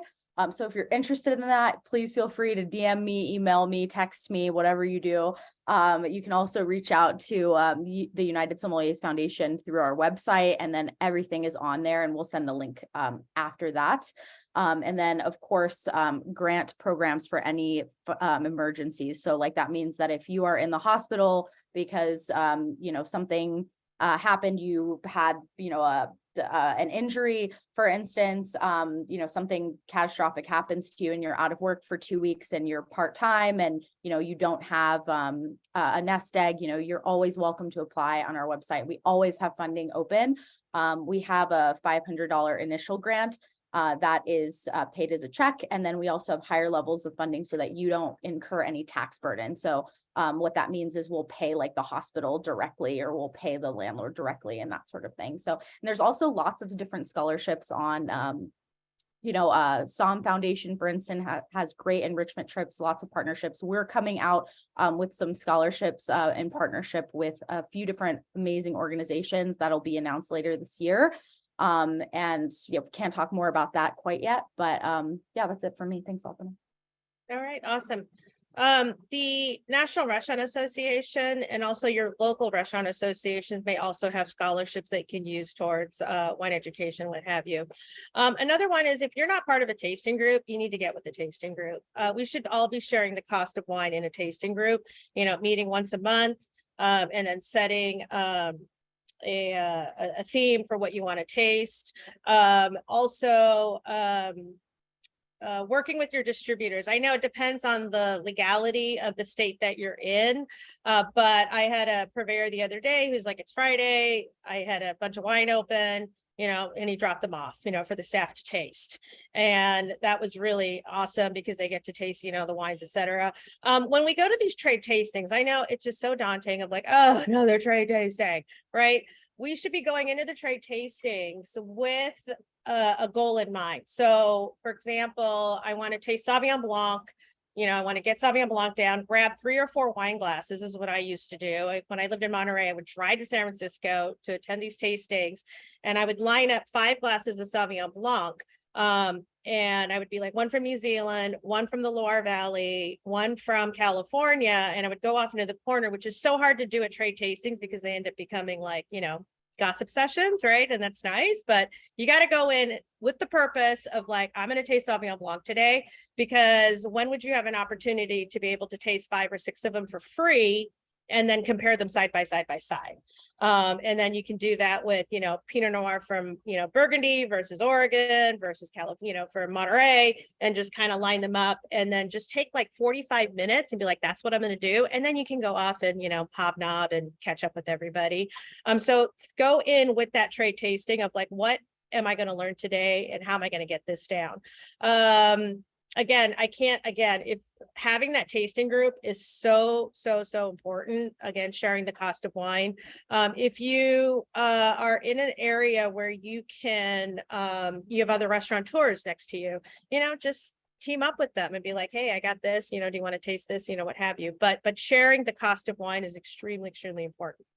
So if you're interested in that, please feel free to DM me, email me, text me, whatever you do. You can also reach out to the United Sommeliers Foundation through our website, and then everything is on there, and we'll send the link after that. And then, of course, grant programs for any emergencies. So like that means that if you are in the hospital because, something happened, you had, an injury, for instance, something catastrophic happens to you and you're out of work for 2 weeks and you're part-time and, you don't have a nest egg, you're always welcome to apply on our website. We always have funding open. We have a $500 initial grant that is paid as a check. And then we also have higher levels of funding so that you don't incur any tax burden. So what that means is we'll pay like the hospital directly, or we'll pay the landlord directly, and that sort of thing. So, and there's also lots of different scholarships on, SOMM Foundation, for instance, has great enrichment trips, lots of partnerships. We're coming out with some scholarships in partnership with a few different amazing organizations that'll be announced later this year. Can't talk more about that quite yet, but yeah, that's it for me. Thanks, Alpina. All right, awesome. The National Restaurant Association and also your local restaurant associations may also have scholarships that you can use towards wine education, what have you. Another one is if you're not part of a tasting group, you need to get with the tasting group. We should all be sharing the cost of wine in a tasting group, meeting once a month, and then setting a theme for what you want to taste. Working with your distributors. I know it depends on the legality of the state that you're in, but I had a purveyor the other day who's like, it's Friday, I had a bunch of wine open, and he dropped them off, for the staff to taste. And that was really awesome because they get to taste, the wines, etc. When we go to these trade tastings, I know it's just so daunting of like, oh, another trade tasting, right? We should be going into the trade tastings with a goal in mind. So for example, I want to taste Sauvignon Blanc, I want to get Sauvignon Blanc down, grab 3 or 4 wine glasses. This is what I used to do. When I lived in Monterey, I would drive to San Francisco to attend these tastings, and I would line up 5 glasses of Sauvignon Blanc. And I would be like, 1 from New Zealand, 1 from the Loire Valley, 1 from California. And I would go off into the corner, which is so hard to do at trade tastings because they end up becoming like, gossip sessions, right? And that's nice, but you got to go in with the purpose of like, I'm going to taste Sauvignon Blanc today, because when would you have an opportunity to be able to taste 5 or 6 of them for free and then compare them side by side by side? And then you can do that with, Pinot Noir from, Burgundy versus Oregon versus California, for Monterey, and just kind of line them up and then just take like 45 minutes and be like, that's what I'm going to do. And then you can go off and, hobnob and catch up with everybody. So go in with that trade tasting of like, what am I going to learn today and how am I going to get this down? If having that tasting group is so important, again, sharing the cost of wine. If you are in an area where you can, you have other restaurateurs next to you, just team up with them and be like, hey, I got this, do you want to taste this, what have you. But sharing the cost of wine is extremely important.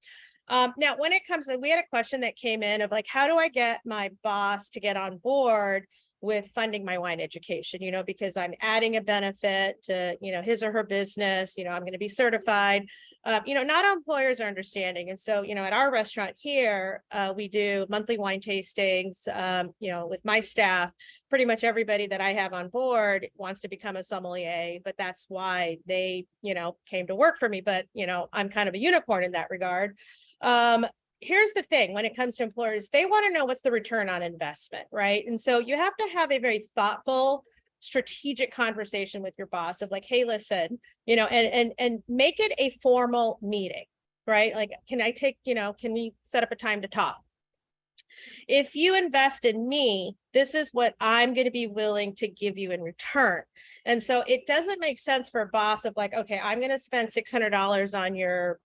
Now, when it comes to, we had a question that came in of like, how do I get my boss to get on board with funding my wine education, because I'm adding a benefit to, his or her business, I'm going to be certified. Not all employers are understanding. And so, at our restaurant here, we do monthly wine tastings, with my staff. Pretty much everybody that I have on board wants to become a sommelier, but that's why they, came to work for me. But, I'm kind of a unicorn in that regard. Here's the thing, when it comes to employers, they want to know what's the return on investment, right? And so you have to have a very thoughtful, strategic conversation with your boss of like, hey, listen, and make it a formal meeting, right? Like, can I take, can we set up a time to talk? If you invest in me, this is what I'm going to be willing to give you in return. And so it doesn't make sense for a boss of like, okay, I'm going to spend $600 on your,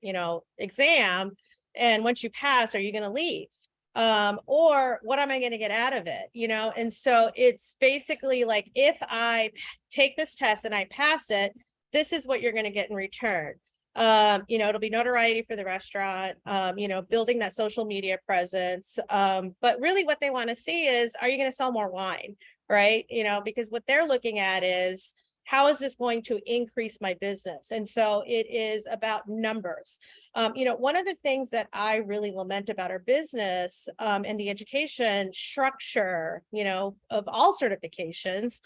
exam. And once you pass, are you going to leave? Or what am I going to get out of it? And so it's basically like, if I take this test and I pass it, this is what you're going to get in return. It'll be notoriety for the restaurant, building that social media presence. But really what they want to see is, are you going to sell more wine? right? Because what they're looking at is, how is this going to increase my business? And so it is about numbers. One of the things that I really lament about our business and the education structure, of all certifications,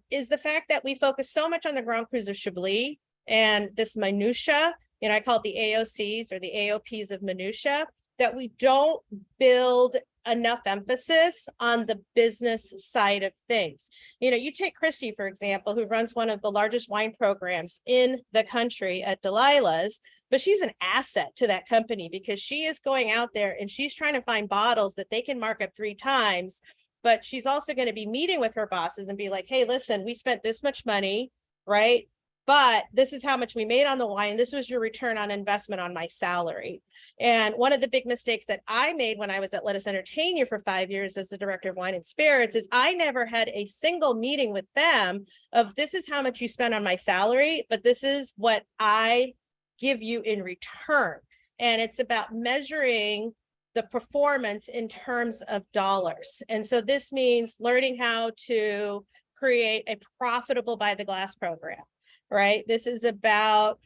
is the fact that we focus so much on the Grand Crus of Chablis and this minutia, I call it the AOCs or the AOPs of minutia, that we don't build enough emphasis on the business side of things. You take Christy, for example, who runs one of the largest wine programs in the country at Delilah's, but she's an asset to that company because she is going out there and she's trying to find bottles that they can mark up 3 times, but she's also going to be meeting with her bosses and be like, hey, listen, we spent this much money, right? But this is how much we made on the wine. This was your return on investment on my salary. And one of the big mistakes that I made when I was at Let Us Entertain You for 5 years as the director of wine and spirits is I never had a single meeting with them of, this is how much you spend on my salary, but this is what I give you in return. And it's about measuring the performance in terms of dollars. And so this means learning how to create a profitable buy the glass program. Right? This is about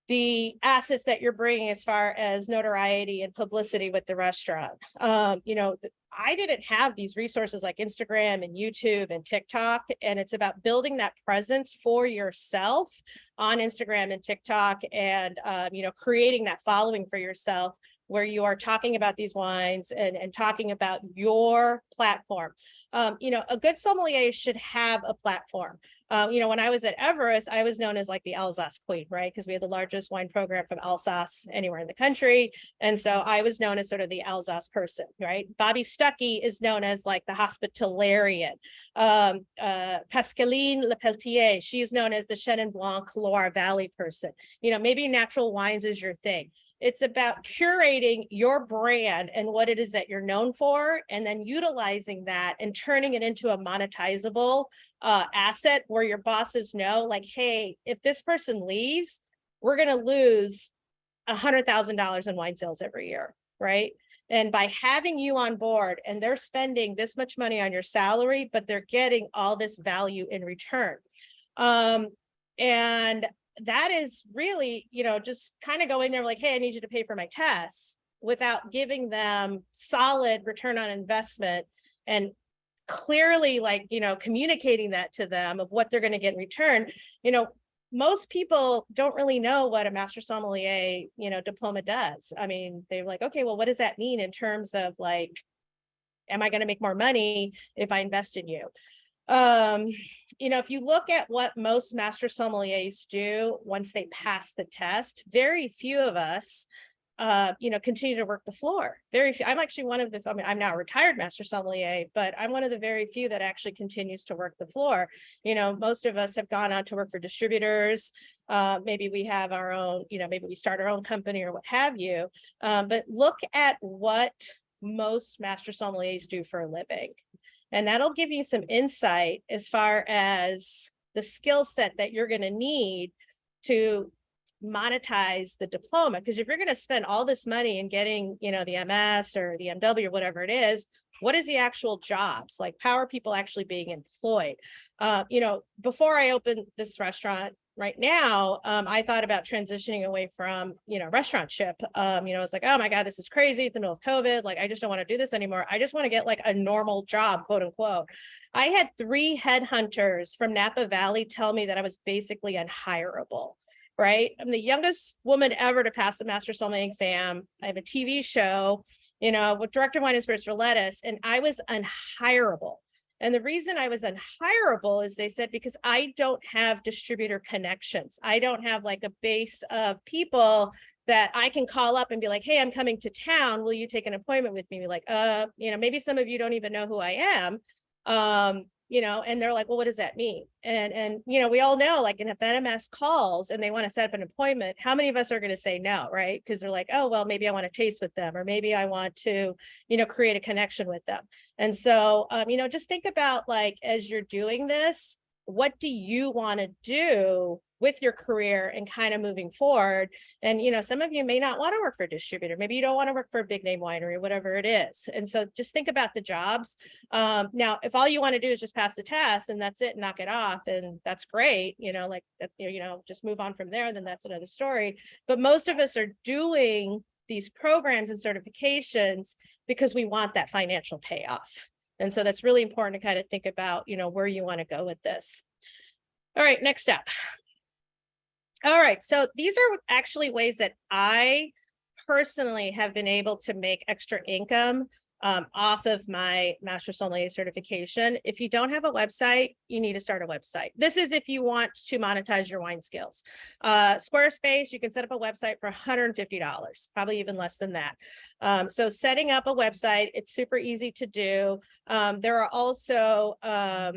the assets that you're bringing as far as notoriety and publicity with the restaurant. I didn't have these resources like Instagram and YouTube and TikTok, and it's about building that presence for yourself on Instagram and TikTok and, creating that following for yourself where you are talking about these wines and talking about your platform. A good sommelier should have a platform. When I was at Everest, I was known as like the Alsace queen, right? Because we had the largest wine program from Alsace anywhere in the country. And so I was known as sort of the Alsace person, right? Bobby Stuckey is known as like the hospitallarian. Pascaline Lepelletier, she is known as the Chenin Blanc Loire Valley person. Maybe natural wines is your thing. It's about curating your brand and what it is that you're known for, and then utilizing that and turning it into a monetizable asset where your bosses know, like, hey, if this person leaves, we're going to lose $100,000 in wine sales every year, right? And by having you on board and they're spending this much money on your salary, but they're getting all this value in return. And that is really, just kind of going there like, hey, I need you to pay for my tests without giving them solid return on investment and clearly communicating that to them of what they're going to get in return. Most people don't really know what a master sommelier, diploma does. I mean, they're like, okay, well, what does that mean in terms of like, am I going to make more money if I invest in you? If you look at what most master sommeliers do once they pass the test, very few of us, continue to work the floor. Very few. I'm actually one of the, I'm now a retired master sommelier, but I'm one of the very few that actually continues to work the floor. Most of us have gone on to work for distributors. Maybe we have our own, maybe we start our own company or what have you. But look at what most master sommeliers do for a living. And that'll give you some insight as far as the skill set that you're going to need to monetize the diploma. Because if you're going to spend all this money in getting, the MS or the MW or whatever it is, what is the actual jobs? Like, how are people actually being employed? Before I opened this restaurant right now, I thought about transitioning away from, restaurantship. I was like, oh my God, this is crazy. It's in the middle of COVID. Like, I just don't want to do this anymore. I just want to get like a normal job, quote unquote. I had 3 headhunters from Napa Valley tell me that I was basically unhireable. Right? I'm the youngest woman ever to pass the Master Sommelier exam. I have a TV show, with Director of Wine and Spirits for Lettuce, and I was unhireable. And the reason I was unhireable is they said, because I don't have distributor connections. I don't have like a base of people that I can call up and be like, hey, I'm coming to town. Will you take an appointment with me? Be like, maybe some of you don't even know who I am. And they're like, well, what does that mean? And we all know, like, if NMS calls and they want to set up an appointment, how many of us are going to say no, right? Because they're like, oh, well, maybe I want to taste with them, or maybe I want to, create a connection with them. And so, just think about, like, as you're doing this, what do you want to do with your career and kind of moving forward. And, you know, some of you may not want to work for a distributor. Maybe you don't want to work for a big name winery, whatever it is. And so just think about the jobs. Now, if all you want to do is just pass the test and that's it, knock it off, and that's great, you know, like that, you know, just move on from there, then that's another story. But most of us are doing these programs and certifications because we want that financial payoff. And so that's really important to kind of think about, you know, where you want to go with this. All right, next step. All right, so these are actually ways that I personally have been able to make extra income off of my Master Sommelier certification. If you don't have a website, you need to start a website. This is if you want to monetize your wine skills. Squarespace, you can set up a website for $150, probably even less than that. So setting up a website, it's super easy to do. There are also, I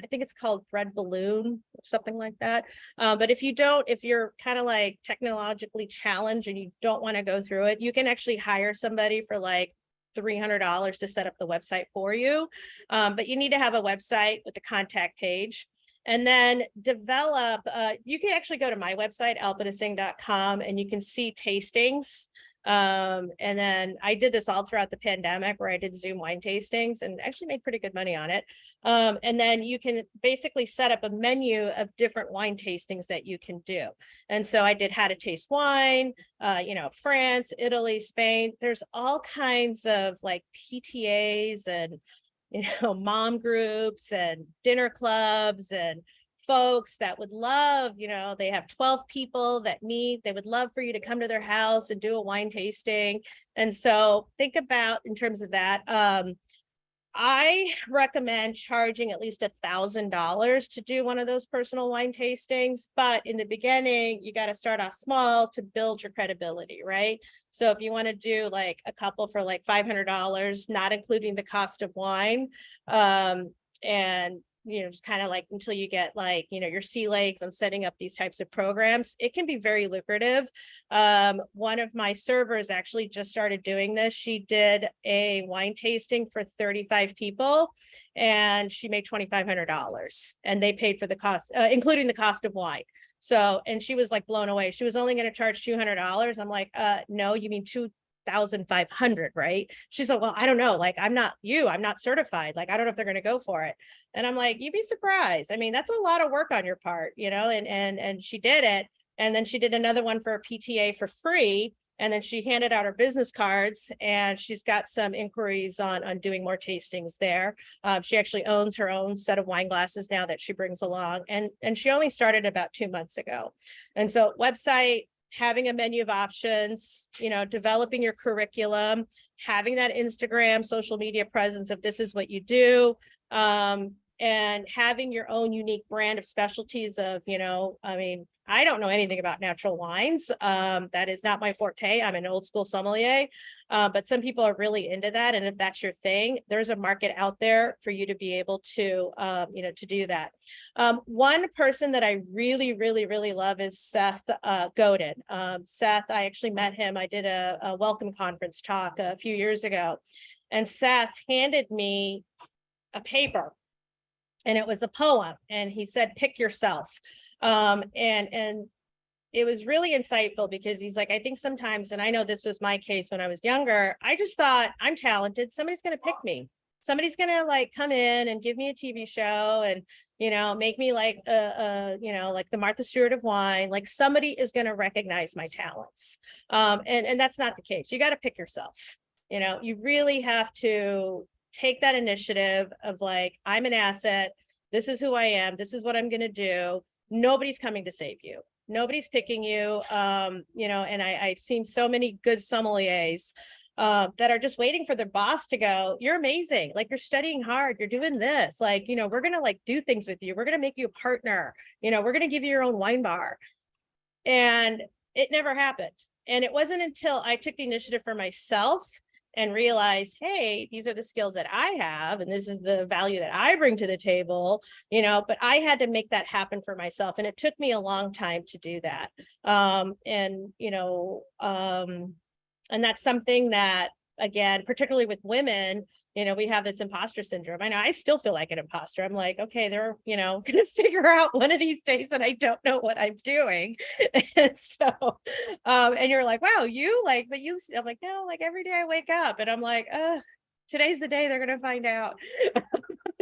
think it's called Bread Balloon, or something like that. But if you're kind of like technologically challenged and you don't want to go through it, you can actually hire somebody for like $300 to set up the website for you. But you need to have a website with the contact page, and then develop, you can actually go to my website, alpinasing.com, and you can see tastings. And then I did this all throughout the pandemic where I did Zoom wine tastings and actually made pretty good money on it. And then you can basically set up a menu of different wine tastings that you can do. And so I did how to taste wine, you know, France, Italy, Spain. There's all kinds of like PTAs and, you know, mom groups and dinner clubs and folks that would love, you know, they have 12 people that meet, they would love for you to come to their house and do a wine tasting. And so think about in terms of that. I recommend charging at least $1,000 to do one of those personal wine tastings. But in the beginning, you got to start off small to build your credibility, right? So if you want to do like a couple for like $500, not including the cost of wine, and you know, just kind of like until you get like, you know, your sea legs on setting up these types of programs, it can be very lucrative. One of my servers actually just started doing this. She did a wine tasting for 35 people and she made $2,500 and they paid for the cost, including the cost of wine. So, and she was like blown away. She was only going to charge $200. I'm like, no, you mean $2,500, right? She's like, well, I don't know. Like, I'm not certified. Like, I don't know if they're going to go for it. And I'm like, you'd be surprised. I mean, that's a lot of work on your part, you know, and she did it. And then she did another one for a PTA for free. And then she handed out her business cards and she's got some inquiries on doing more tastings there. She actually owns her own set of wine glasses now that she brings along. And she only started about 2 months ago. And so website, having a menu of options, you know, developing your curriculum, having that Instagram, social media presence if this is what you do, and having your own unique brand of specialties of, you know, I mean, I don't know anything about natural wines. That is not my forte. I'm an old school sommelier, but some people are really into that. And if that's your thing, there's a market out there for you to be able to, you know, to do that. One person that I really, really, really love is Seth Godin. Seth, I actually met him. I did a welcome conference talk a few years ago, and Seth handed me a paper. And it was a poem, and he said, pick yourself. And it was really insightful because he's like, I think sometimes, and I know this was my case when I was younger, I just thought I'm talented. Somebody's going to pick me. Somebody's going to like come in and give me a TV show and, you know, make me like, you know, like the Martha Stewart of wine. Like somebody is going to recognize my talents. And that's not the case. You got to pick yourself. You know, you really have to take that initiative of like, I'm an asset. This is who I am. This is what I'm going to do. Nobody's coming to save you. Nobody's picking you. You know, and I've seen so many good sommeliers that are just waiting for their boss to go, you're amazing. Like you're studying hard. You're doing this. Like, you know, we're going to like do things with you. We're going to make you a partner. You know, we're going to give you your own wine bar. And it never happened. And it wasn't until I took the initiative for myself and realize, hey, these are the skills that I have, and this is the value that I bring to the table, you know, but I had to make that happen for myself. And it took me a long time to do that. And, you know, and that's something that again, particularly with women, you know, we have this imposter syndrome. I know I still feel like an imposter. I'm like, okay, they're, you know, going to figure out one of these days that I don't know what I'm doing. And so, and you're like, wow, you like, but you, I'm like, no, like every day I wake up and I'm like, today's the day they're going to find out.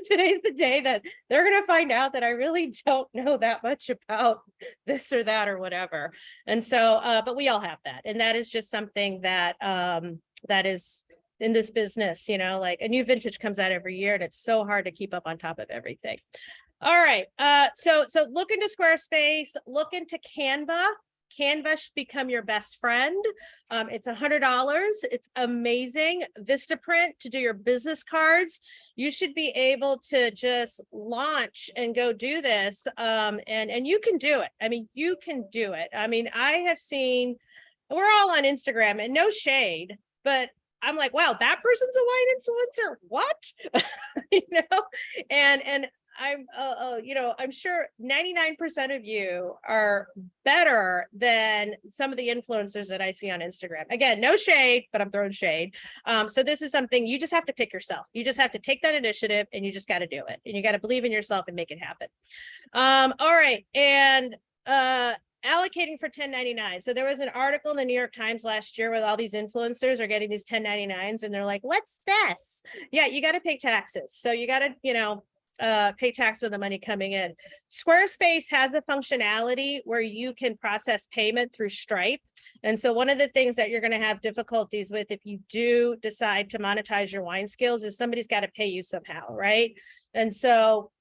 Today's the day that they're going to find out that I really don't know that much about this or that or whatever. And so, but we all have that. And that is just something that, that is in this business, you know, like a new vintage comes out every year and it's so hard to keep up on top of everything. All right. So look into Squarespace, look into Canva. Canva should become your best friend. It's $100. It's amazing. Vistaprint to do your business cards. You should be able to just launch and go do this. And you can do it. I mean, you can do it. I mean, I have seen, we're all on Instagram and no shade, but I'm like, wow, that person's a wine influencer. What? You know, and I'm, you know, I'm sure 99% of you are better than some of the influencers that I see on Instagram. Again, no shade, but I'm throwing shade. So this is something you just have to pick yourself. You just have to take that initiative and you just got to do it. And you got to believe in yourself and make it happen. All right. And, allocating for 1099. So there was an article in the New York Times last year where all these influencers are getting these 1099s and they're like, what's this? Yeah, you got to pay taxes. So you got to, you know, pay tax on the money coming in. Squarespace has a functionality where you can process payment through Stripe. And so one of the things that you're going to have difficulties with if you do decide to monetize your wine skills is somebody's got to pay you somehow, right? And so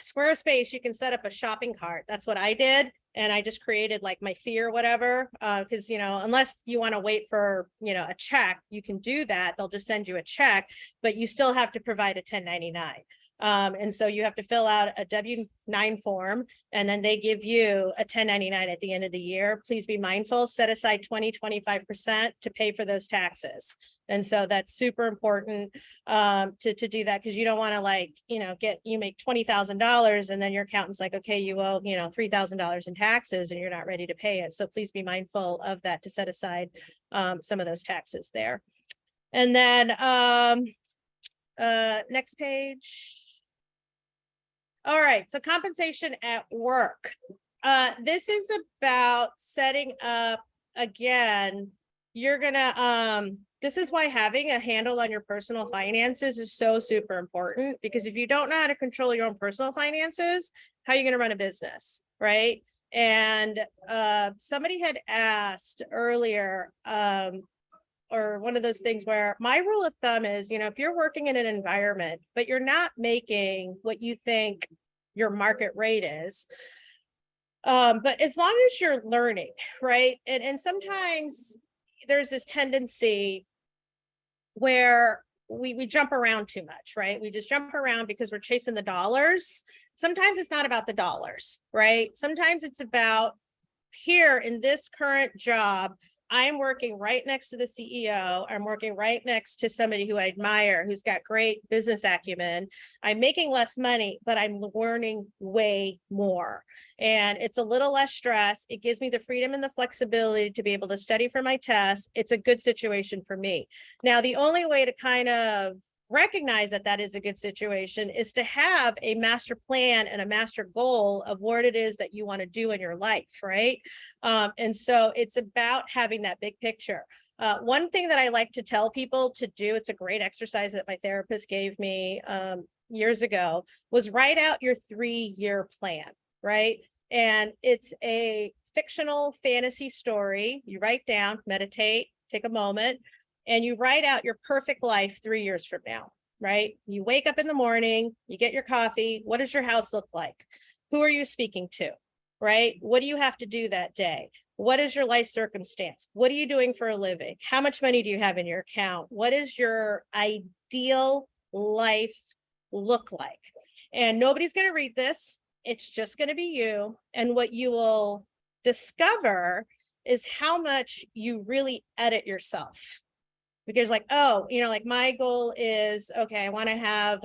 Squarespace, you can set up a shopping cart. That's what I did. And I just created like my fee or whatever, because, you know, unless you want to wait for, you know, a check, you can do that. They'll just send you a check, but you still have to provide a 1099. And so you have to fill out a W-9 form, and then they give you a 1099 at the end of the year. Please be mindful, set aside 25% to pay for those taxes. And so that's super important to do that, because you don't want to, like, you know, you make $20,000 and then your accountant's like, okay, you owe, you know, $3,000 in taxes and you're not ready to pay it. So please be mindful of that, to set aside some of those taxes there. And then next page. All right, so compensation at work. This is about setting up, again, you're gonna, this is why having a handle on your personal finances is so super important, because if you don't know how to control your own personal finances, how are you gonna run a business, right? And somebody had asked earlier, or one of those things where my rule of thumb is, you know, if you're working in an environment, but you're not making what you think your market rate is, but as long as you're learning, right? And sometimes there's this tendency where we jump around too much, right? We just jump around because we're chasing the dollars. Sometimes it's not about the dollars, right? Sometimes it's about, here in this current job, I'm working right next to the CEO. I'm working right next to somebody who I admire, who's got great business acumen. I'm making less money, but I'm learning way more. And it's a little less stress. It gives me the freedom and the flexibility to be able to study for my tests. It's a good situation for me. Now, the only way to kind of recognize that that is a good situation is to have a master plan and a master goal of what it is that you want to do in your life, right? And so it's about having that big picture. One thing that I like to tell people to do, it's a great exercise that my therapist gave me years ago, was write out your 3-year plan, right? And it's a fictional fantasy story. You write down, meditate, take a moment, and you write out your perfect life 3 years from now, right? You wake up in the morning, you get your coffee. What does your house look like? Who are you speaking to, right? What do you have to do that day? What is your life circumstance? What are you doing for a living? How much money do you have in your account? What is your ideal life look like? And nobody's going to read this. It's just going to be you. And what you will discover is how much you really edit yourself. Because, like, oh, you know, like my goal is, okay, I want to have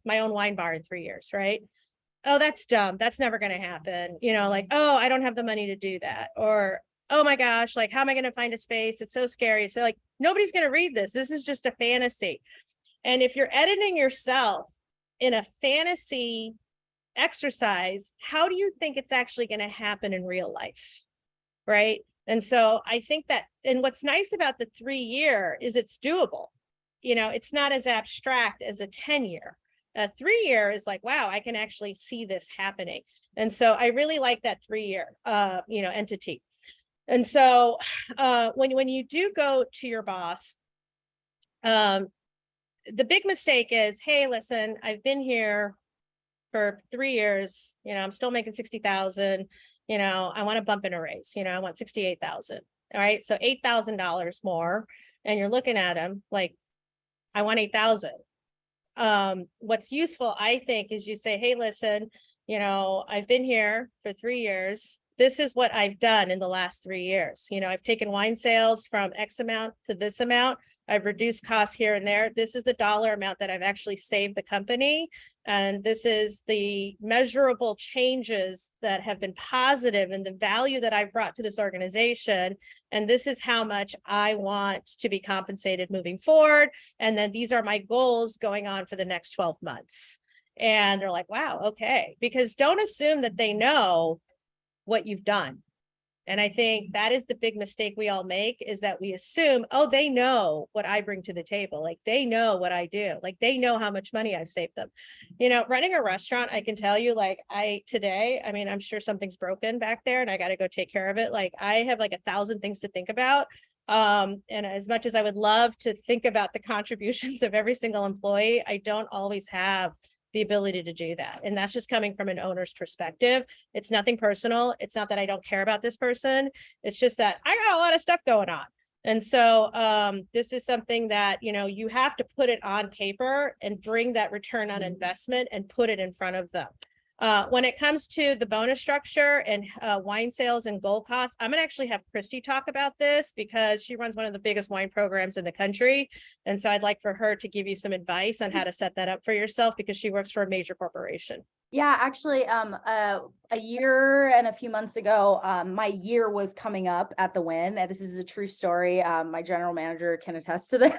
my own wine bar in 3 years, right? Oh, that's dumb. That's never going to happen. You know, like, oh, I don't have the money to do that. Or, oh my gosh, like, how am I going to find a space? It's so scary. So, like, Nobody's going to read this. This is just a fantasy. And if you're editing yourself in a fantasy exercise, how do you think it's actually going to happen in real life? Right. And so I think that, and what's nice about the 3-year is it's doable. You know, it's not as abstract as a 10-year. A 3-year is like, wow, I can actually see this happening. And so I really like that 3-year, entity. And so when you do go to your boss, the big mistake is, hey, listen, I've been here for 3 years, I'm still making 60,000, I want to bump in a raise, I want 68,000. All right. So $8,000 more. And you're looking at them like, I want 8,000. What's useful, I think, is you say, hey, listen, I've been here for 3 years. This is what I've done in the last 3 years. I've taken wine sales from X amount to this amount. I've reduced costs here and there. This is the dollar amount that I've actually saved the company. And this is the measurable changes that have been positive and the value that I've brought to this organization. And this is how much I want to be compensated moving forward. And then these are my goals going on for the next 12 months. And they're like, wow, okay. Because don't assume that they know what you've done. And I think that is the big mistake we all make, is that we assume, oh, they know what I bring to the table. Like they know what I do. Like they know how much money I've saved them. Running a restaurant, I can tell you, like I'm sure something's broken back there and I got to go take care of it. Like I have like 1,000 things to think about. And as much as I would love to think about the contributions of every single employee, I don't always have the ability to do that. And that's just coming from an owner's perspective. It's nothing personal. It's not that I don't care about this person. It's just that I got a lot of stuff going on. And so this is something that, you have to put it on paper and bring that return on investment and put it in front of them. When it comes to the bonus structure and wine sales and goal costs, I'm going to actually have Christy talk about this because she runs one of the biggest wine programs in the country. And so I'd like for her to give you some advice on how to set that up for yourself because she works for a major corporation. Yeah, actually, a year and a few months ago, my year was coming up at the Wynn. And this is a true story. My general manager can attest to this.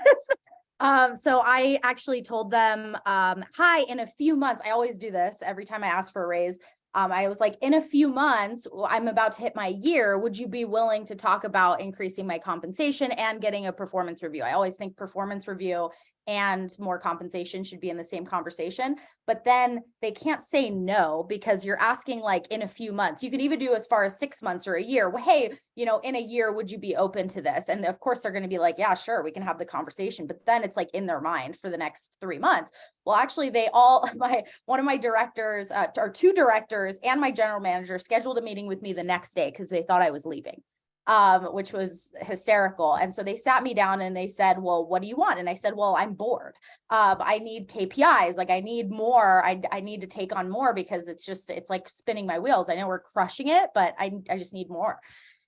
So I actually told them, hi, in a few months, I always do this every time I ask for a raise. I was like, in a few months, I'm about to hit my year. Would you be willing to talk about increasing my compensation and getting a performance review? I always think performance review and more compensation should be in the same conversation, but then they can't say no because you're asking like in a few months. You could even do as far as 6 months or a year. Well, hey, in a year, would you be open to this? And of course they're going to be like, yeah, sure, we can have the conversation, but then it's like in their mind for the next 3 months. Well, actually one of my directors or 2 directors and my general manager scheduled a meeting with me the next day because they thought I was leaving. Which was hysterical. And so they sat me down and they said, well, what do you want? And I said, well, I'm bored. I need KPIs. Like I need more. I need to take on more because it's like spinning my wheels. I know we're crushing it, but I just need more.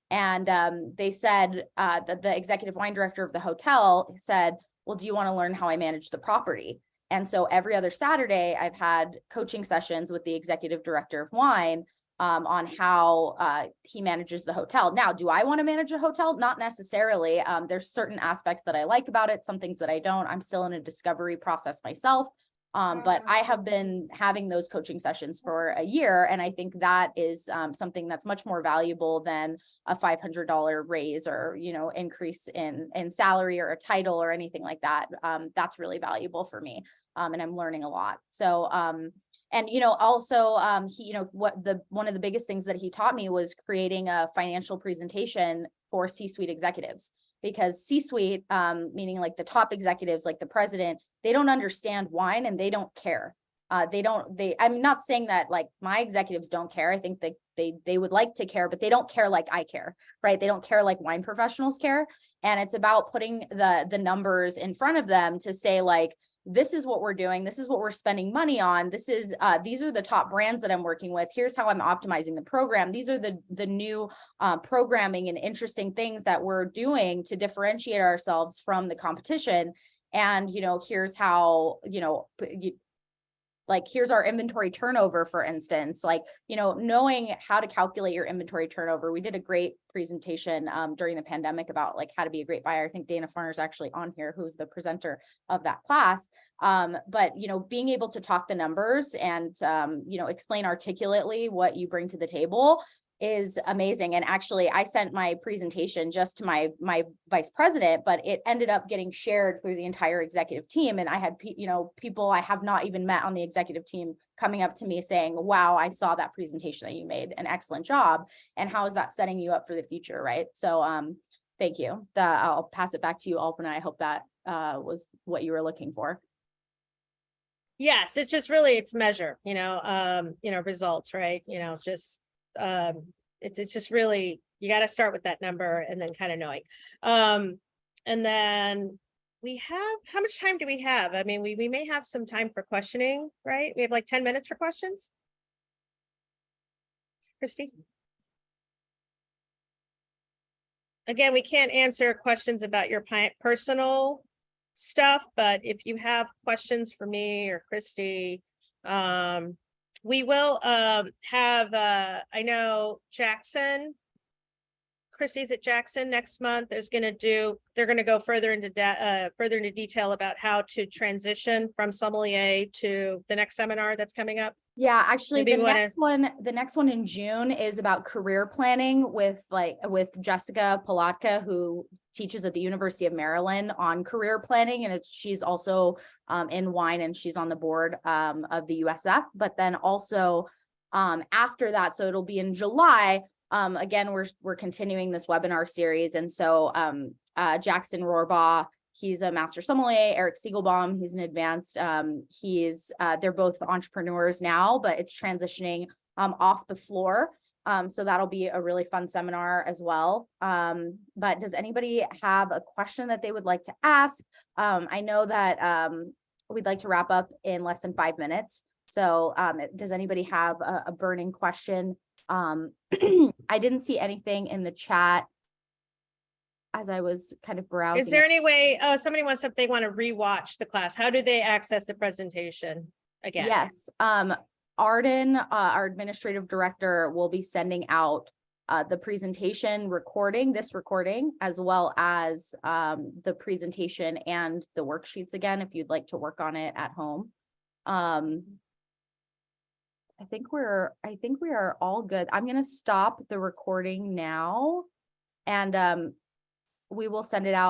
And they said that the executive wine director of the hotel said, well, do you want to learn how I manage the property? And so every other Saturday, I've had coaching sessions with the executive director of wine on how he manages the hotel. Now, do I want to manage a hotel? Not necessarily. There's certain aspects that I like about it, some things that I don't. I'm still in a discovery process myself. But I have been having those coaching sessions for a year. And I think that is something that's much more valuable than a $500 raise or, increase in salary or a title or anything like that. That's really valuable for me. And I'm learning a lot. So, and, also, one of the biggest things that he taught me was creating a financial presentation for C-suite executives, because C-suite, meaning like the top executives, like the president, they don't understand wine and they don't care. I'm not saying that like my executives don't care. I think that they would like to care, but they don't care like I care, right? They don't care like wine professionals care. And it's about putting the numbers in front of them to say like, this is what we're doing. This is what we're spending money on. These are the top brands that I'm working with. Here's how I'm optimizing the program. These are the new programming and interesting things that we're doing to differentiate ourselves from the competition. And, here's how, like, here's our inventory turnover, for instance, like, knowing how to calculate your inventory turnover. We did a great presentation during the pandemic about like how to be a great buyer. I think Dana Farner's actually on here, who's the presenter of that class. But, being able to talk the numbers and, explain articulately what you bring to the table is amazing. And actually, I sent my presentation just to my vice president, but it ended up getting shared through the entire executive team. And I had, people I have not even met on the executive team coming up to me saying, wow, I saw that presentation that you made, an excellent job. And how is that setting you up for the future, right? So thank you. I'll pass it back to you, Alpana. I hope that was what you were looking for. Yes, it's just really, it's measure, results, right? It's just really, you got to start with that number and then kind of knowing. And then how much time do we have? I mean, we may have some time for questioning, right? We have like 10 minutes for questions. Christy? Again, we can't answer questions about your personal stuff, but if you have questions for me or Christy, we will have, I know Jackson, Christy's at Jackson next month. They're going to go further into detail about how to transition from sommelier to the next seminar that's coming up. Yeah, actually, Maybe the next one in June is about career planning with Jessica Palatka, who teaches at the University of Maryland on career planning, and she's also in wine, and she's on the board of the USF. But then also after that, so it'll be in July. Again, we're continuing this webinar series, and so Jackson Rohrbaugh, he's a master sommelier. Eric Siegelbaum, he's an advanced. They're both entrepreneurs now, but it's transitioning off the floor. So that'll be a really fun seminar as well. But does anybody have a question that they would like to ask? I know that we'd like to wrap up in less than 5 minutes. So does anybody have a burning question? I didn't see anything in the chat as I was kind of browsing. Is there any way, somebody wants to, if they want to rewatch the class, how do they access the presentation again? Yes. Arden, our administrative director, will be sending out the presentation recording, as well as the presentation and the worksheets again, if you'd like to work on it at home. I think we are all good. I'm going to stop the recording now, and we will send it out